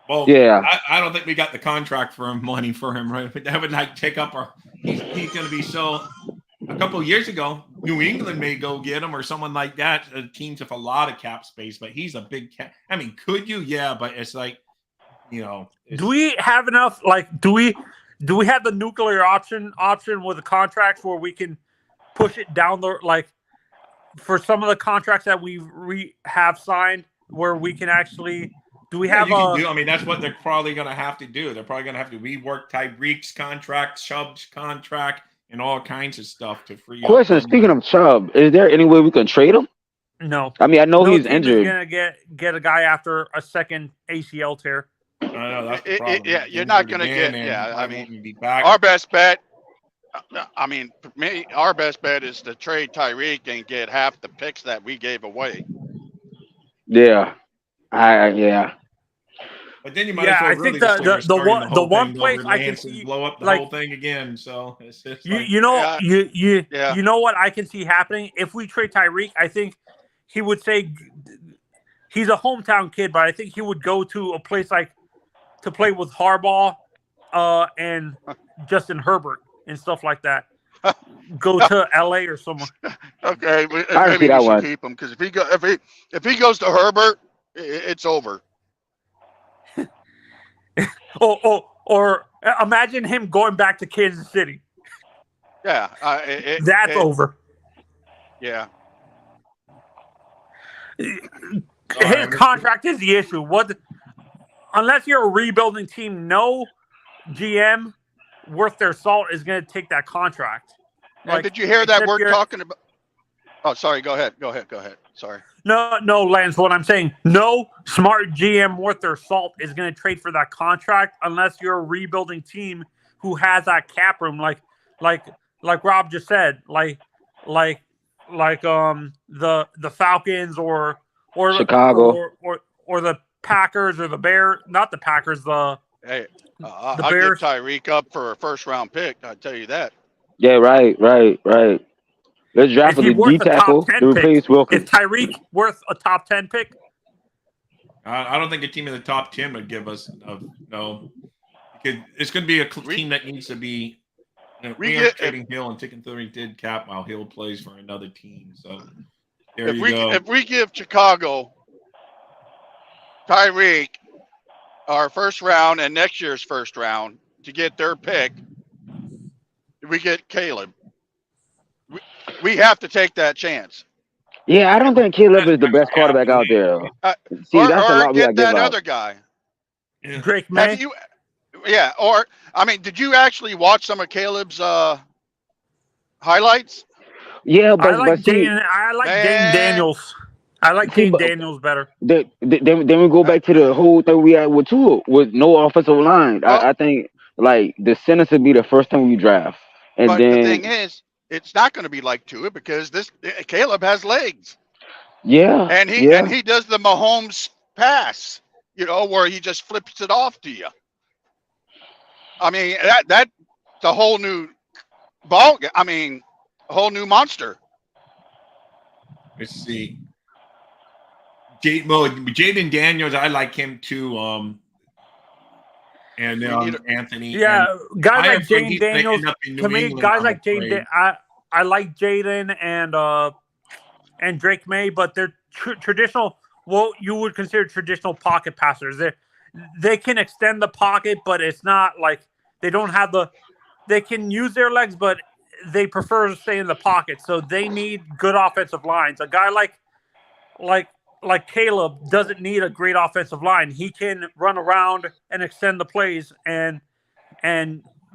Well, I don't think we got the contract for him, money for him, right? But that would take up our. He's going to be so. A couple of years ago, New England may go get him or someone like that. Teams with a lot of cap space, but he's a big cap. I mean, could you? Yeah, but it's like, do we have enough? Like, do we have the nuclear option with the contracts where we can push it down the for some of the contracts that we have signed where we can actually. Do we have I mean, that's what they're probably going to have to do. They're probably going to have to rework Tyreek's contract, Chubb's contract, and all kinds of stuff to free up. Question: speaking of Chubb, is there any way we can trade him? No. I mean, I know he's injured. You're gonna get a guy after a second ACL tear. I know that's the problem. You're not going to get. Yeah, I mean, our best bet. I mean, for me, our best bet is to trade Tyreek and get half the picks that we gave away. Yeah. Yeah. But then you might Yeah, as well I really think just start starting the one thing place over I can Lance and see, blow up the like whole thing again. So it's just you like, you know Yeah, yeah. you know what I can see happening if we trade Tyreek. I think he would say he's a hometown kid, but I think he would go to a place like to play with Harbaugh, and Justin Herbert and stuff like that. Go to LA or somewhere. Okay, I can see maybe we that should one. keep him because if he goes to Herbert, it's over. Or imagine him going back to Kansas City. Yeah, That's over. yeah. all His right, contract is the issue. Unless you're a rebuilding team, no GM worth their salt is going to take that contract. And did you hear that except we're you're- talking about? Oh, sorry. Go ahead. Sorry. No, Lance. What I'm saying, no smart GM worth their salt is going to trade for that contract unless you're a rebuilding team who has that cap room, like Rob just said, like the Falcons or Chicago. or the Packers or the Bears, not the Packers, the Hey, the I'll give Bears. Tyreek up for a first-round pick. I tell you that. Yeah, right. Let's draft Is he a worth D a top tackle 10 to pick? replace Is Wilkins. Tyreek worth a top 10 pick? I don't think a team in the top 10 would give us no. Because it's going to be a team that needs to be. We are trading Hill and taking 30 dead cap while Hill plays for another team. So there you go. If we give Chicago Tyreek our first round and next year's first round to get their pick, we get Caleb. We have to take that chance. Yeah, I don't think Caleb is the best quarterback out there. See, that's a lot we get got to give that up. other guy. Yeah. Drake May. Have you? Yeah. Or I mean, did you actually watch some of Caleb's highlights? Yeah, I like see, Dane Daniels. I like Dane Daniels better. then we go back to the whole thing we had with Tua with no offensive line. I think like the center should be the first time we draft, and But then the thing is, it's not going to be like Tua because this Caleb has legs. yeah, And he does the Mahomes pass, where he just flips it off to you. I mean, that's a whole new ball. I mean, a whole new monster. Let's see. Jaden Daniels, I like him too. And Anthony. Yeah, and guys I like agree Jaden he's gonna Daniels. end up in New To me, England, guys I'm like afraid. Jaden. I like Jaden and Drake May, but they're traditional. What you would consider traditional pocket passers. They can extend the pocket, but it's not like they don't have the. They can use their legs, but they prefer to stay in the pocket. So they need good offensive lines. A guy like Caleb doesn't need a great offensive line. He can run around and extend the plays and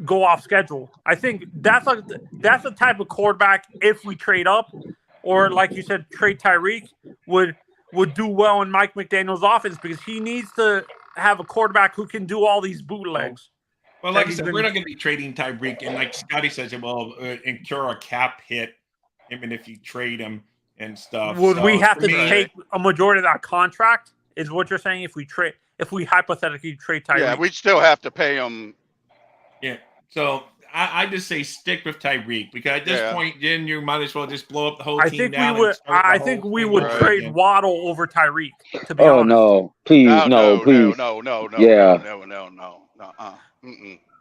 go off schedule. I think that's the type of quarterback, if we trade up or like you said, trade Tyreek, would do well in Mike McDaniel's offense because he needs to have a quarterback who can do all these bootlegs. Well, like I said, we're not going to be trading Tyreek, and like Scotty says, well, incur a cap hit, even if you trade him and stuff. Would we have to me, take a majority of that contract? Is what you're saying? If we hypothetically trade Tyreek, Yeah, we'd still have to pay him. Yeah. So I just say stick with Tyreek because at this point, then you might as well just blow up the whole team down. I think we would trade Waddle over Tyreek. To be oh honest. no, please, no, please, no, yeah, no.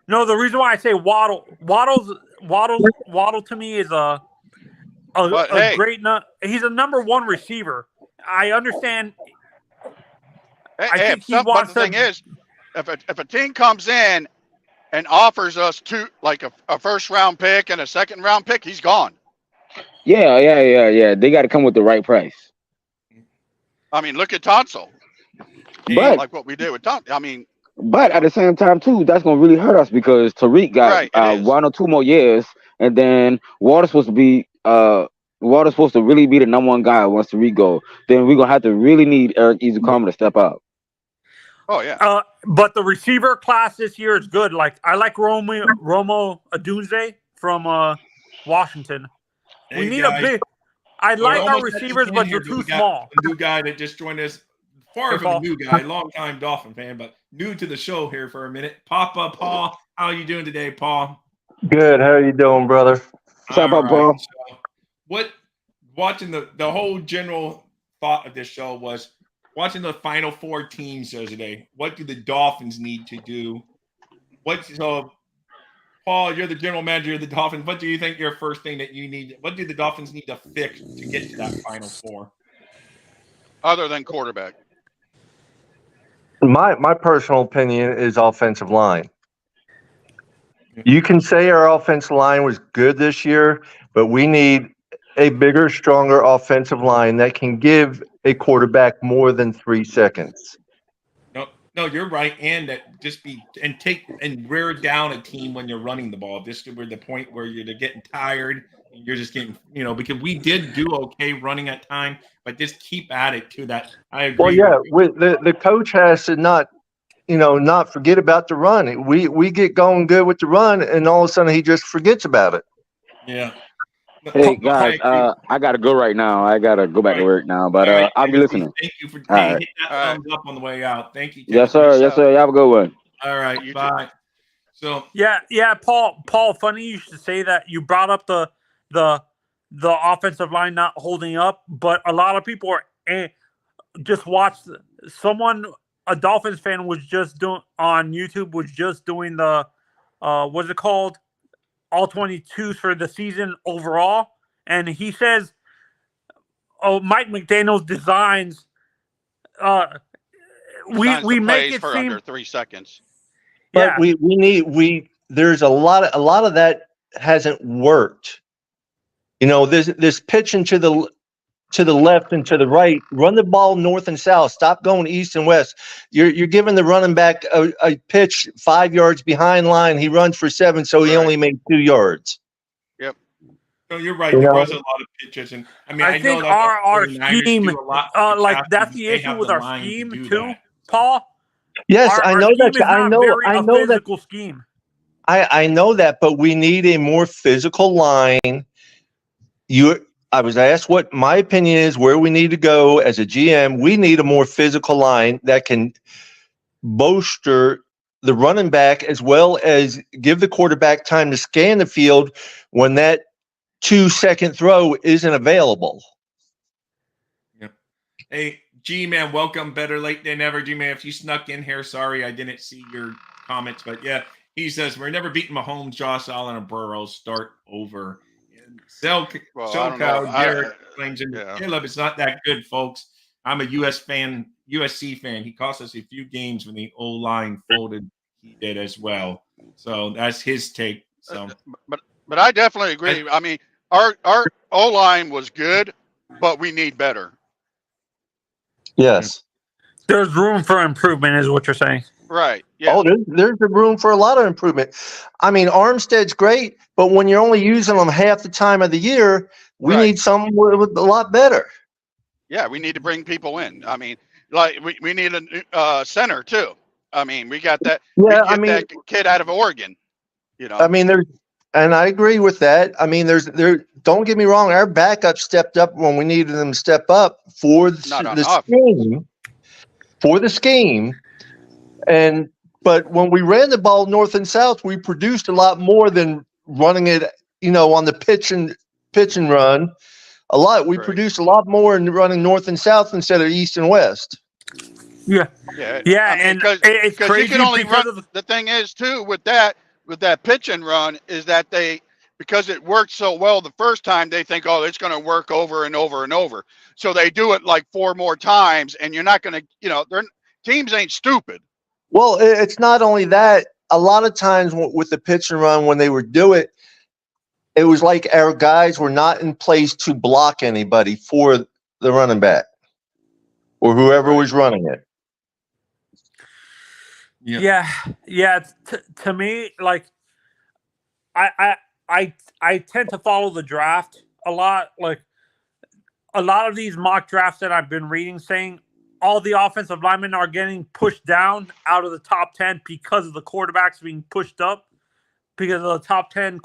No, the reason why I say Waddle to me is a great. He's a number one receiver. I understand. I think he wants but the thing is, if a team comes in and offers us a first round pick and a second round pick, he's gone. Yeah. They got to come with the right price. I mean, look at Tonsil. But like what we did with Tonsil. I mean, but at the same time too, that's gonna really hurt us because Tariq got 1 or 2 more years, and then Water's supposed to really be the number one guy once Tariq go. Then we're gonna have to really need Eric Ezukanma to step up. Oh yeah. But the receiver class this year is good. Like I like Romo Odunze from Washington. We need a big. I like our receivers, but they're too small. The new guy that just joined us, Far Hey, from a Paul. new guy, long-time Dolphin fan, but new to the show here for a minute. Papa Paul, how are you doing today, Paul? Good. How are you doing, brother? What's up, All right. Paul? So, watching the whole general thought of this show was watching the final four teams today. What do the Dolphins need to do? Paul, you're the general manager of the Dolphins. What do you think your first thing that you need? What do the Dolphins need to fix to get to that final four? Other than quarterback. My personal opinion is offensive line. You can say our offensive line was good this year, but we need a bigger, stronger offensive line that can give a quarterback more than 3 seconds. No, you're right, and that just wear down a team when you're running the ball. This is where the point where you're getting tired and you're just getting, because we did do okay running at time, but just keep at it to that. I agree. Well, yeah, the coach has to not forget about the run. We get going good with the run, and all of a sudden he just forgets about it. Yeah. Hey guys, I gotta go right now. I gotta go back to work now, but I'll be listening. Thank you for All right. hitting that thumbs up on the way out. Thank you. Yes, sir. Yes, sir. You have a good one. All right. Bye. So Yeah, Paul. Funny you should say that. You brought up the offensive line not holding up, but a lot of people are just watched. A Dolphins fan was just doing on YouTube was just doing the what's it called? All 22s for the season overall, and he says, Mike McDaniel's designs. We make it for seem under 3 seconds. But yeah. There's a lot of that hasn't worked. This pitching to the left and to the right, run the ball north and south, stop going east and west. You're giving the running back a pitch 5 yards behind line. He runs for 7, so he only made 2 yards. Yep. No, you're right. There was a lot of pitches, and I think know our the scheme, do a lot that's the issue with our scheme too, Paul. Yes, I know that. I know that. Physical scheme. I know that, but we need a more physical line. I was asked what my opinion is, where we need to go as a GM. We need a more physical line that can bolster the running back as well as give the quarterback time to scan the field when that 2-second throw isn't available. Yep. Hey, G-Man, welcome. Better late than never. G-Man, if you snuck in here, sorry I didn't see your comments. But, yeah, he says, we're never beating Mahomes, Josh Allen, or Burrow. Start over. Derek claims Caleb, it's not that good, folks. I'm a USC fan. He cost us a few games when the O-line folded. He did as well. So that's his take. So, but I definitely agree. I mean, our O-line was good, but we need better. Yes. There's room for improvement, is what you're saying. Right. Yeah. Oh, there's room for a lot of improvement. I mean, Armstead's great, but when you're only using them half the time of the year, we need someone with a lot better. Yeah, we need to bring people in. I mean, like we need a center too. I mean, we got that. Yeah, that kid out of Oregon. I mean, and I agree with that. I mean, don't get me wrong. Our backup stepped up when we needed them to step up for the scheme. For the scheme. But when we ran the ball north and south, we produced a lot more than running it, on the pitch and run. We produced a lot more in running north and south instead of east and west. Yeah. I mean, and it's crazy you can only because run. The thing is too with that pitch and run is that because it worked so well the first time, they think, it's going to work over and over and over. So they do it like 4 more times, and you're not going to, teams ain't stupid. Well, it's not only that. A lot of times with the pitch and run, when they would do it, it was like our guys were not in place to block anybody for the running back or whoever was running it. Yeah. To me, like, I tend to follow the draft a lot. Like, a lot of these mock drafts that I've been reading saying all the offensive linemen are getting pushed down out of the top 10 because of the quarterbacks being pushed up, because of the top 10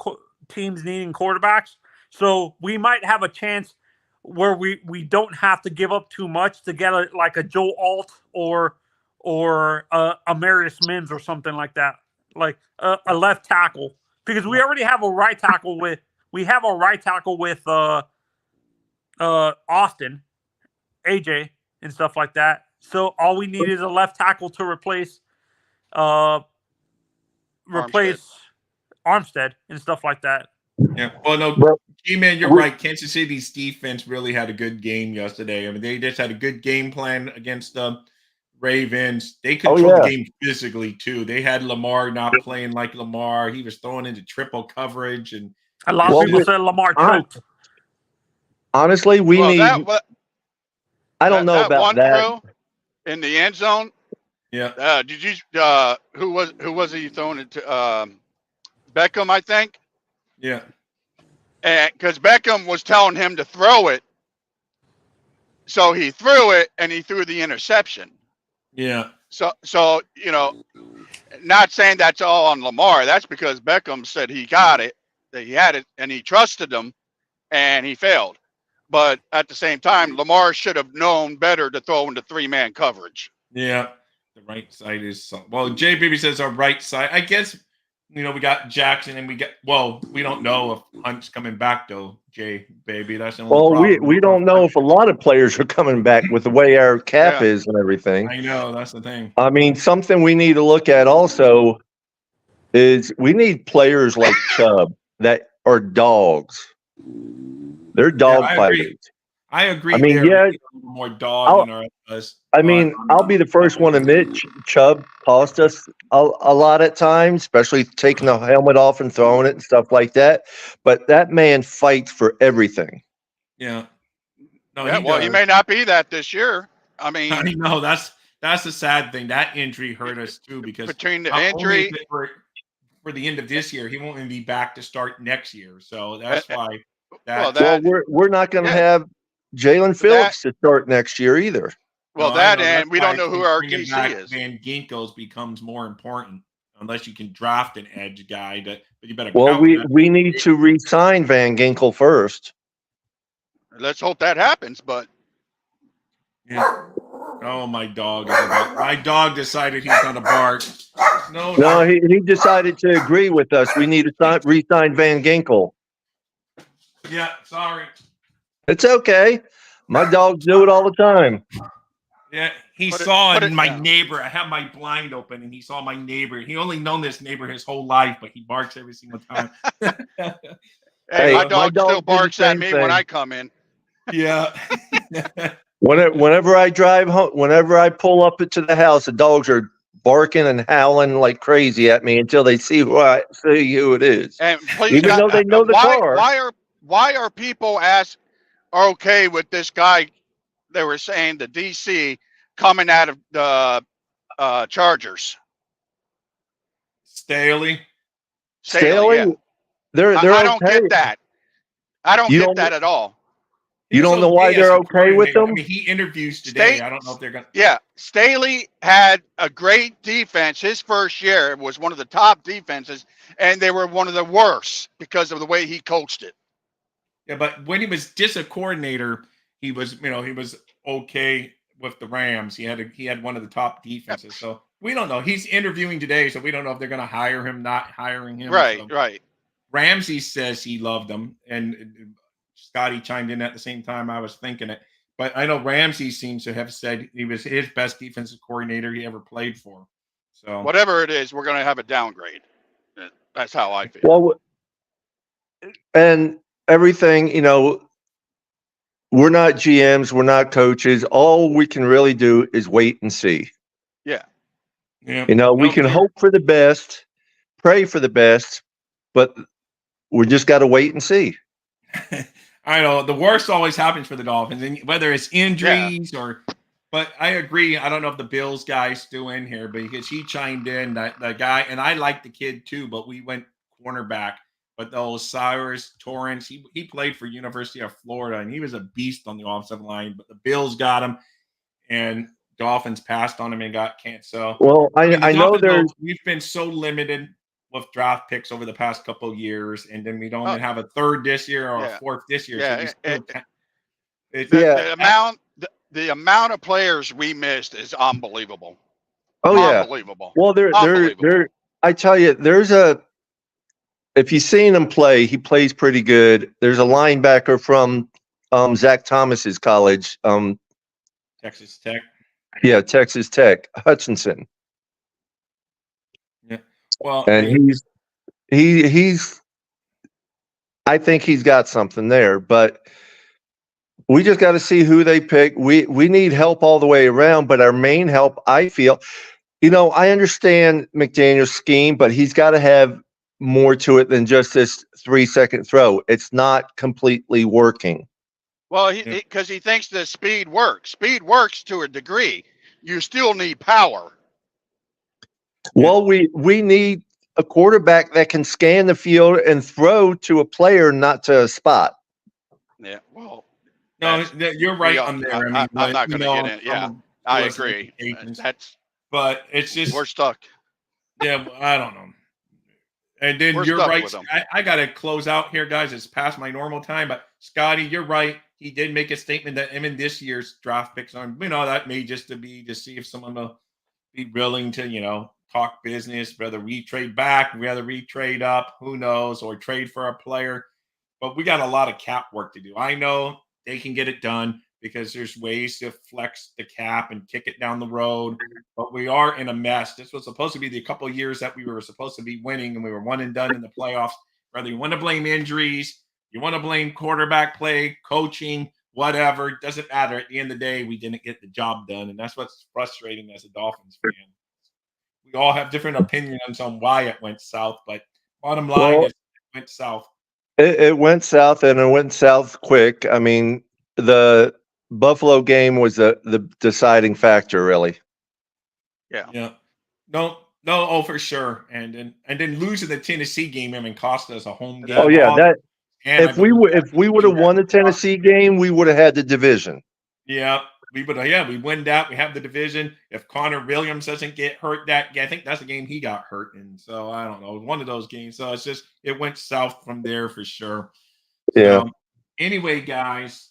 teams needing quarterbacks. So we might have a chance where we don't have to give up too much to get like a Joe Alt or a Marius Mims or something like that, like a left tackle, because we already have a right tackle with Austin, AJ, and stuff like that. So all we need is a left tackle to replace Armstead and stuff like that. Yeah. Well, no, G-Man, you're right. Kansas City's defense really had a good game yesterday. I mean, they just had a good game plan against the Ravens. They controlled the game physically too. They had Lamar not playing like Lamar. He was throwing into triple coverage, and a lot of people said Lamar choked. Honestly, I don't know about that. Throw in the end zone. Yeah. Did you? Who was he throwing it to? Beckham, I think. Yeah. And because Beckham was telling him to throw it, so he threw it and he threw the interception. Yeah. So not saying that's all on Lamar. That's because Beckham said he got it, that he had it, and he trusted him, and he failed. But at the same time, Lamar should have known better to throw into 3-man coverage. Yeah. The right side is Jay Baby says our right side. I guess we got Jackson and we don't know if Hunt's coming back though, Jay Baby. That's the only problem. We don't know if a lot of players are coming back with the way our cap is and everything. I know, that's the thing. I mean, something we need to look at also is we need players like Chubb that are dogs. They're dog fighters. I agree. I mean, more dog than us. I mean, I'll be the first one to admit Chubb cost us a lot at times, especially taking the helmet off and throwing it and stuff like that. But that man fights for everything. Yeah. No, he may not be that this year. I mean, I know that's the sad thing. That injury hurt us too, because between the injury for the end of this year, he won't even be back to start next year. So that's why. We're not going to have Jalen Phillips to start next year either. Well, and we don't know who our DC is. Van Ginkles becomes more important unless you can draft an edge guy. But you better. Well, we need to re-sign Van Ginkel first. Let's hope that happens. But oh, my dog decided he's going to bark. No, he decided to agree with us. We need to re-sign Van Ginkel. Yeah, sorry. It's okay. My dogs do it all the time. Yeah, he saw my neighbor. I have my blind open, and he saw my neighbor. He only known this neighbor his whole life, but he barks every single time. Hey, my dog still barks at me when I come in. Yeah. Whenever I drive home, whenever I pull up to the house, the dogs are barking and howling like crazy at me until they see who it is. And please, even though they know the car. Why are people okay with this guy? They were saying the DC coming out of the Chargers. Staley. Yeah. I don't get that. I don't get that at all. You don't know why they're okay with them? I mean, he interviews today. I don't know if they're going to. Yeah. Staley had a great defense. His first year was one of the top defenses, and they were one of the worst because of the way he coached it. Yeah, but when he was just a coordinator, he was okay with the Rams. He had one of the top defenses. So we don't know. He's interviewing today, so we don't know if they're going to hire him, not hiring him. Right, so. right. Ramsey says he loved him, and Scotty chimed in at the same time I was thinking it. But I know Ramsey seems to have said he was his best defensive coordinator he ever played for. So whatever it is, we're going to have a downgrade. That's how I feel. Well, and everything, we're not GMs, we're not coaches. All we can really do is wait and see. Yeah. We can hope for the best, pray for the best, but we just got to wait and see. I know the worst always happens for the Dolphins, and whether it's injuries but I agree. I don't know if the Bills guy's still in here, because he chimed in that guy, and I like the kid too, but we went cornerback. But those Cyrus Torrance, he played for University of Florida, and he was a beast on the offensive line. But the Bills got him, and Dolphins passed on him and got canceled. So, I know we've been so limited with draft picks over the past couple of years, and then we don't even have a third this year or a fourth this year. Yeah, so The amount of players we missed is unbelievable. Oh yeah. Unbelievable. Well, Unbelievable. I tell you, if you've seen him play, he plays pretty good. There's a linebacker from Zach Thomas's college. Texas Tech. Yeah, Texas Tech, Hutchinson. Yeah. Well, and he's I think he's got something there, but we just got to see who they pick. We need help all the way around, but our main help, I feel, I understand McDaniel's scheme, but he's got to have more to it than just this 3-second throw. It's not completely working. Well, because he thinks that speed works. Speed works to a degree. You still need power. Well, we need a quarterback that can scan the field and throw to a player, not to a spot. Yeah, well. No, you're right on there. I'm not going to get in. Yeah, I agree. But it's just we're stuck. Yeah, I don't know. And then you're right. I got to close out here, guys. It's past my normal time, but Scotty, you're right. He did make a statement that him in this year's draft picks on, that may just to see if someone will be willing to, talk business, whether we trade back, whether we trade up, who knows, or trade for a player. But we got a lot of cap work to do. I know they can get it done because there's ways to flex the cap and kick it down the road. But we are in a mess. This was supposed to be the couple of years that we were supposed to be winning, and we were one and done in the playoffs. Whether you want to blame injuries, you want to blame quarterback play, coaching, whatever, it doesn't matter. At the end of the day, we didn't get the job done, and that's what's frustrating as a Dolphins fan. We all have different opinions on why it went south, but bottom line is it went south. It went south, and it went south quick. I mean, the Buffalo game was the deciding factor, really. Yeah. No, for sure. And then losing the Tennessee game, cost us a home game. Oh yeah, if we would have won the Tennessee game, we would have had the division. Yeah, we win that. We have the division. If Connor Williams doesn't get hurt I think that's the game he got hurt in. So I don't know, one of those games. So it's just it went south from there for sure. Yeah. Anyway, guys,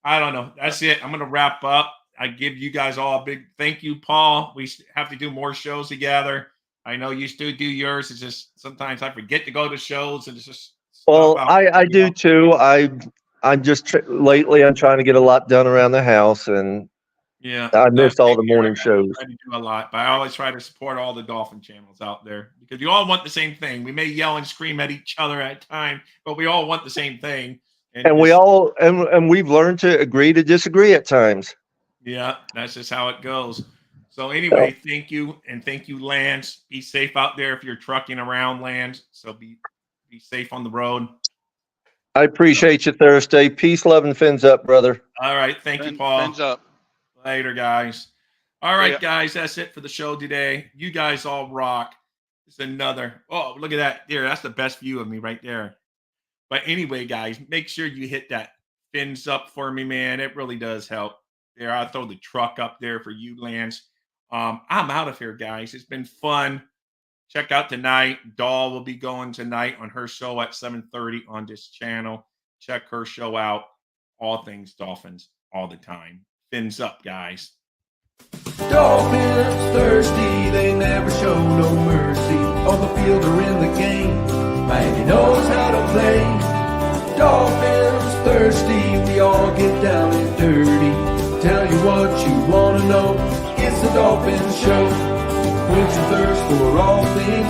I don't know. That's it. I'm gonna wrap up. I give you guys all a big thank you, Paul. We have to do more shows together. I know you still do yours. It's just sometimes I forget to go to shows, and it's just. Well, I do too. I'm just lately I'm trying to get a lot done around the house, and I missed all the morning shows. I try to do a lot, but I always try to support all the Dolphin channels out there because you all want the same thing. We may yell and scream at each other at times, but we all want the same thing. And we've learned to agree to disagree at times. Yeah, that's just how it goes. So anyway, thank you, and thank you, Lance. Be safe out there if you're trucking around, Lance. So be safe on the road. I appreciate you, Thursday. Peace, love, and fins up, brother. All right. Thank you, Paul. Fins up. Later, guys. All right, guys. That's it for the show today. You guys all rock. It's another. Oh, look at that. There. That's the best view of me right there. But anyway, guys, make sure you hit that fins up for me, man. It really does help. There. I'll throw the truck up there for you, Lance. I'm out of here, guys. It's been fun. Check out tonight. Doll will be going tonight on her show at 7:30 on this channel. Check her show out. All things Dolphins all the time. Fins up, guys. Dolphins thirsty, they never show no mercy. On the field or in the game, Miami knows how to play. Dolphins thirsty, we all get down and dirty. Tell you what you want to know, it's the Dolphins Show. Quench your thirst for all things